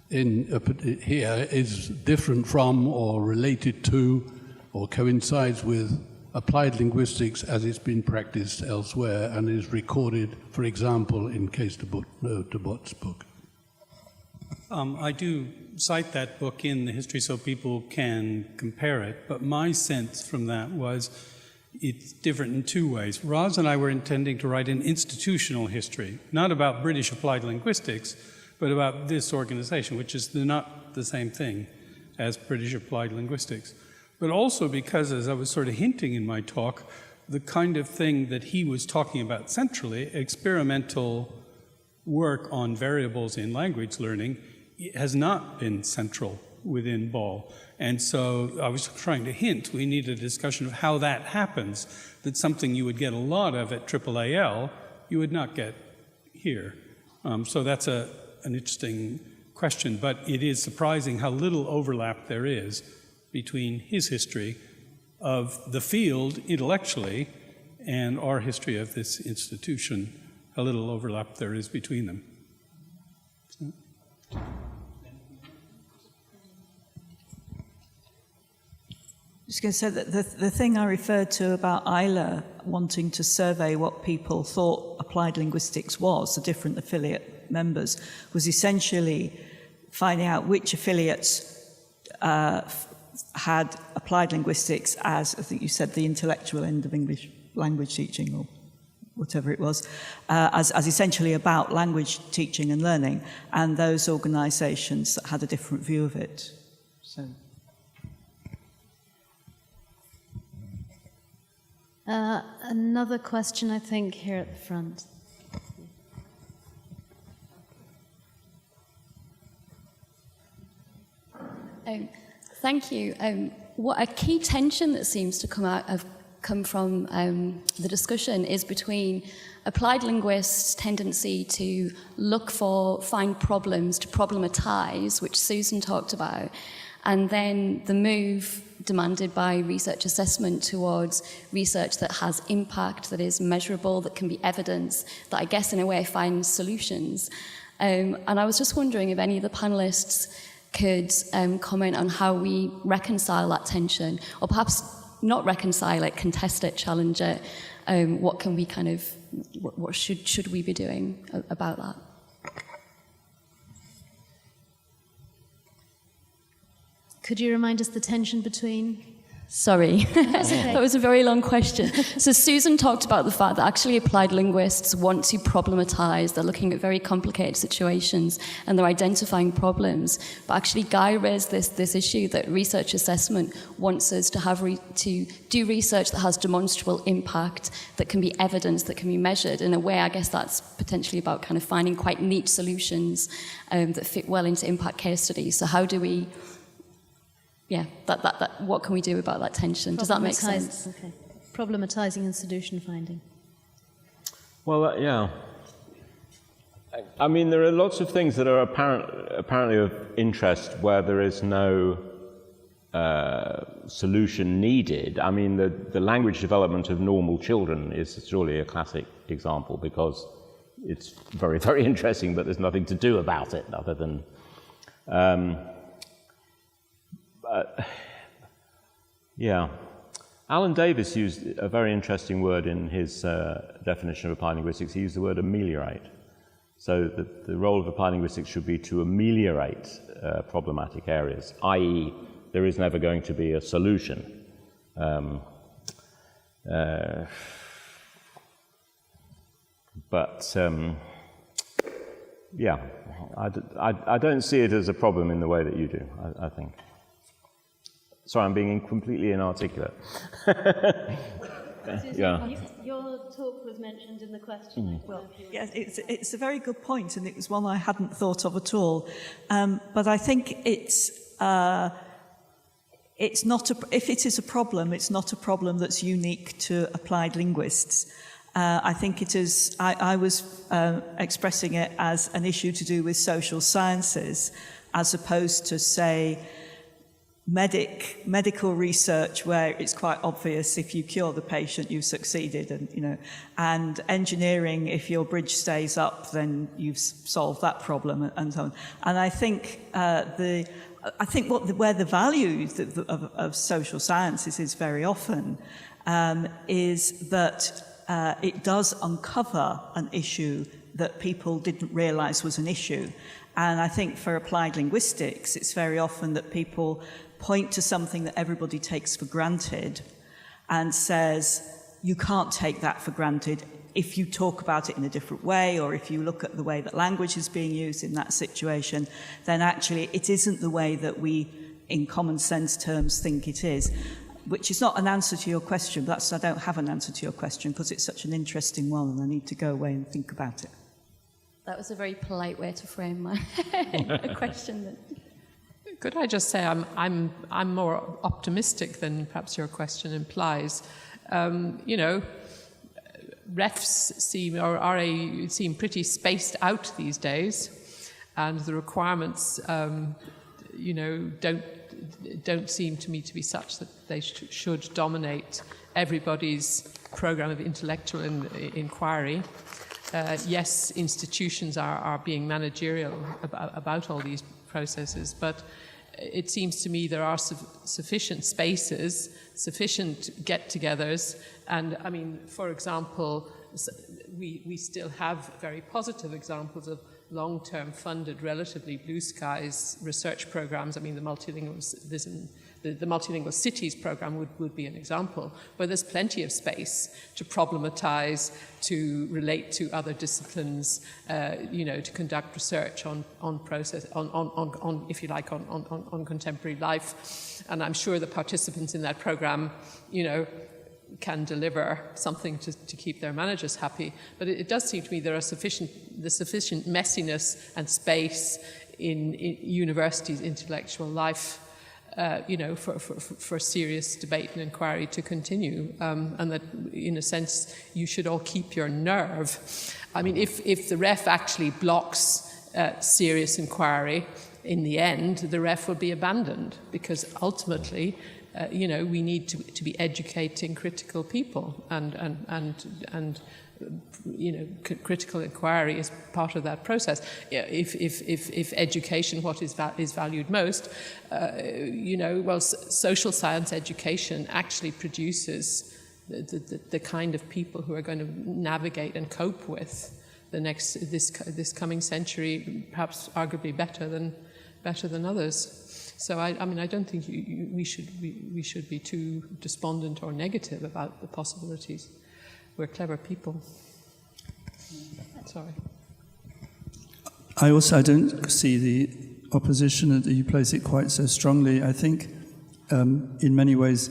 here is different from or related to or coincides with applied linguistics as it's been practiced elsewhere and is recorded, for example, in Case de Bot's book? I do cite that book in the history so people can compare it, but my sense from that was it's different in two ways. Roz and I were intending to write an institutional history, not about British applied linguistics, but about this organization, which is not the same thing as British applied linguistics. But also because, as I was sort of hinting in my talk, the kind of thing that he was talking about centrally, experimental work on variables in language learning, has not been central within BAAL. And so I was trying to hint we need a discussion of how that happens, that something you would get a lot of at AAAL, you would not get here. So that's an interesting question, but it is surprising how little overlap there is between his history of the field intellectually and our history of this institution, how little overlap there is between them. I was going to say that the thing I referred to about Isla wanting to survey what people thought applied linguistics was, the different affiliate members, was essentially finding out which affiliates had applied linguistics as, I think you said, the intellectual end of English language teaching, or whatever it was, as essentially about language teaching and learning, and those organisations that had a different view of it. So. Another question, I think, here at the front. Thank you. What a key tension that seems to come from the discussion is between applied linguists' tendency to find problems, to problematize, which Susan talked about, and then the move demanded by research assessment towards research that has impact, that is measurable, that can be evidence, that I guess in a way finds solutions. And I was just wondering if any of the panelists could comment on how we reconcile that tension, or perhaps not reconcile it, contest it, challenge it. What can we what should we be doing about that? Could you remind us the tension between? Sorry, okay. That was a very long question. So Susan talked about the fact that actually applied linguists want to problematize. They're looking at very complicated situations and they're identifying problems. But actually Guy raised this issue that research assessment wants us to to do research that has demonstrable impact, that can be evidence, that can be measured. In a way, I guess that's potentially about kind of finding quite neat solutions that fit well into impact case studies. So how do we... what can we do about that tension? Does that make sense? Okay. Problematizing and solution finding. Well, yeah. I mean, there are lots of things that are apparently of interest where there is no solution needed. I mean, the language development of normal children is surely a classic example because it's very, very interesting, but there's nothing to do about it other than... Alan Davis used a very interesting word in his definition of applied linguistics. He used the word ameliorate. So the role of applied linguistics should be to ameliorate problematic areas, i.e. there is never going to be a solution. I don't see it as a problem in the way that you do, I think. Sorry, I'm being completely inarticulate. Susan, your talk was mentioned in the question. Well, yes, it's a very good point, and it was one I hadn't thought of at all. But I think it's not if it is a problem, it's not a problem that's unique to applied linguists. I think it is. I was expressing it as an issue to do with social sciences, as opposed to, say, medical research where it's quite obvious if you cure the patient you've succeeded, and engineering, if your bridge stays up then you've solved that problem, and so on. And I think where the value of social sciences is very often is that it does uncover an issue that people didn't realise was an issue. And I think for applied linguistics, it's very often that people point to something that everybody takes for granted and says, you can't take that for granted if you talk about it in a different way, or if you look at the way that language is being used in that situation, then actually it isn't the way that we, in common sense terms, think it is. Which is not an answer to your question, but I don't have an answer to your question because it's such an interesting one and I need to go away and think about it. That was a very polite way to frame my question. Could I just say I'm more optimistic than perhaps your question implies. Refs seem pretty spaced out these days, and the requirements, don't seem to me to be such that they should dominate everybody's program of intellectual inquiry. Yes, institutions are being managerial about all these processes, but it seems to me there are sufficient spaces, sufficient get-togethers, and I mean, for example, we still have very positive examples of long-term funded, relatively blue skies research programs. I mean, the multilingual cities program would be an example, where there's plenty of space to problematize, to relate to other disciplines, to conduct research on process, on if you like, on contemporary life. And I'm sure the participants in that program, can deliver something to keep their managers happy. But it does seem to me there are sufficient messiness and space in universities' intellectual life, for serious debate and inquiry to continue, and that, in a sense, you should all keep your nerve. I mean, if the ref actually blocks serious inquiry, in the end, the ref will be abandoned, because ultimately, we need to be educating critical people, and critical inquiry is part of that process. If education, what is valued most, social science education actually produces the kind of people who are going to navigate and cope with this coming century, perhaps arguably better than others. So I don't think we should be too despondent or negative about the possibilities. We're clever people. Sorry. I don't see the opposition that you place it quite so strongly. I think in many ways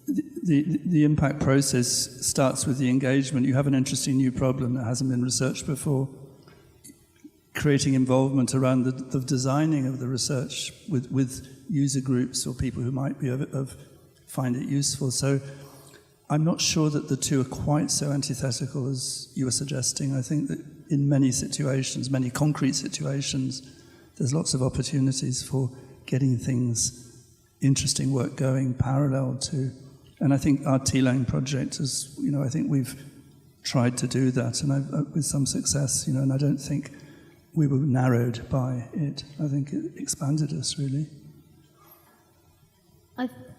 the impact process starts with the engagement. You have an interesting new problem that hasn't been researched before. Creating involvement around the designing of the research with user groups or people who might be find it useful. So I'm not sure that the two are quite so antithetical as you were suggesting. I think that in many situations, many concrete situations, there's lots of opportunities for getting interesting work going parallel to. And I think our T-Lang project is, I think we've tried to do that, and with some success, and I don't think we were narrowed by it. I think it expanded us, really.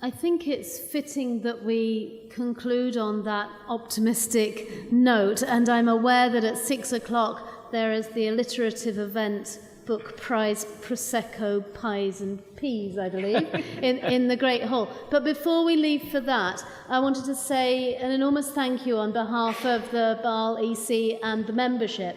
I think it's fitting that we conclude on that optimistic note, and I'm aware that at 6:00 there is the alliterative event book prize Prosecco, Pies and Peas, I believe, in the Great Hall. But before we leave for that, I wanted to say an enormous thank you on behalf of the BAAL EC and the membership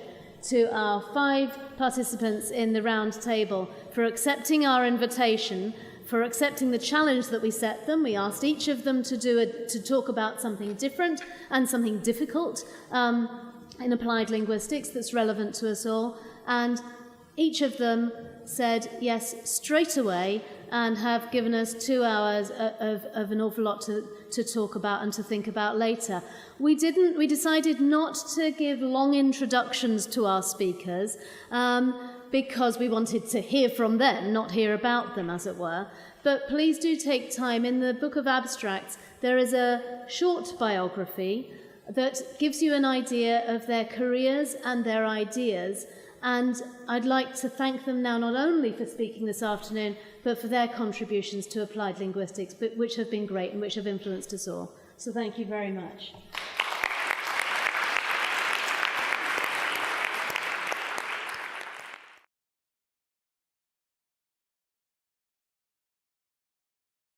to our 5 participants in the round table for accepting our invitation, for accepting the challenge that we set them. We asked each of them to talk about something different and something difficult in applied linguistics that's relevant to us all. And each of them said yes straight away and have given us 2 hours of an awful lot to talk about and to think about later. We decided not to give long introductions to our speakers because we wanted to hear from them, not hear about them, as it were. But please do take time. In the Book of Abstracts, there is a short biography that gives you an idea of their careers and their ideas. And I'd like to thank them now not only for speaking this afternoon, but for their contributions to applied linguistics, which have been great and which have influenced us all. So thank you very much.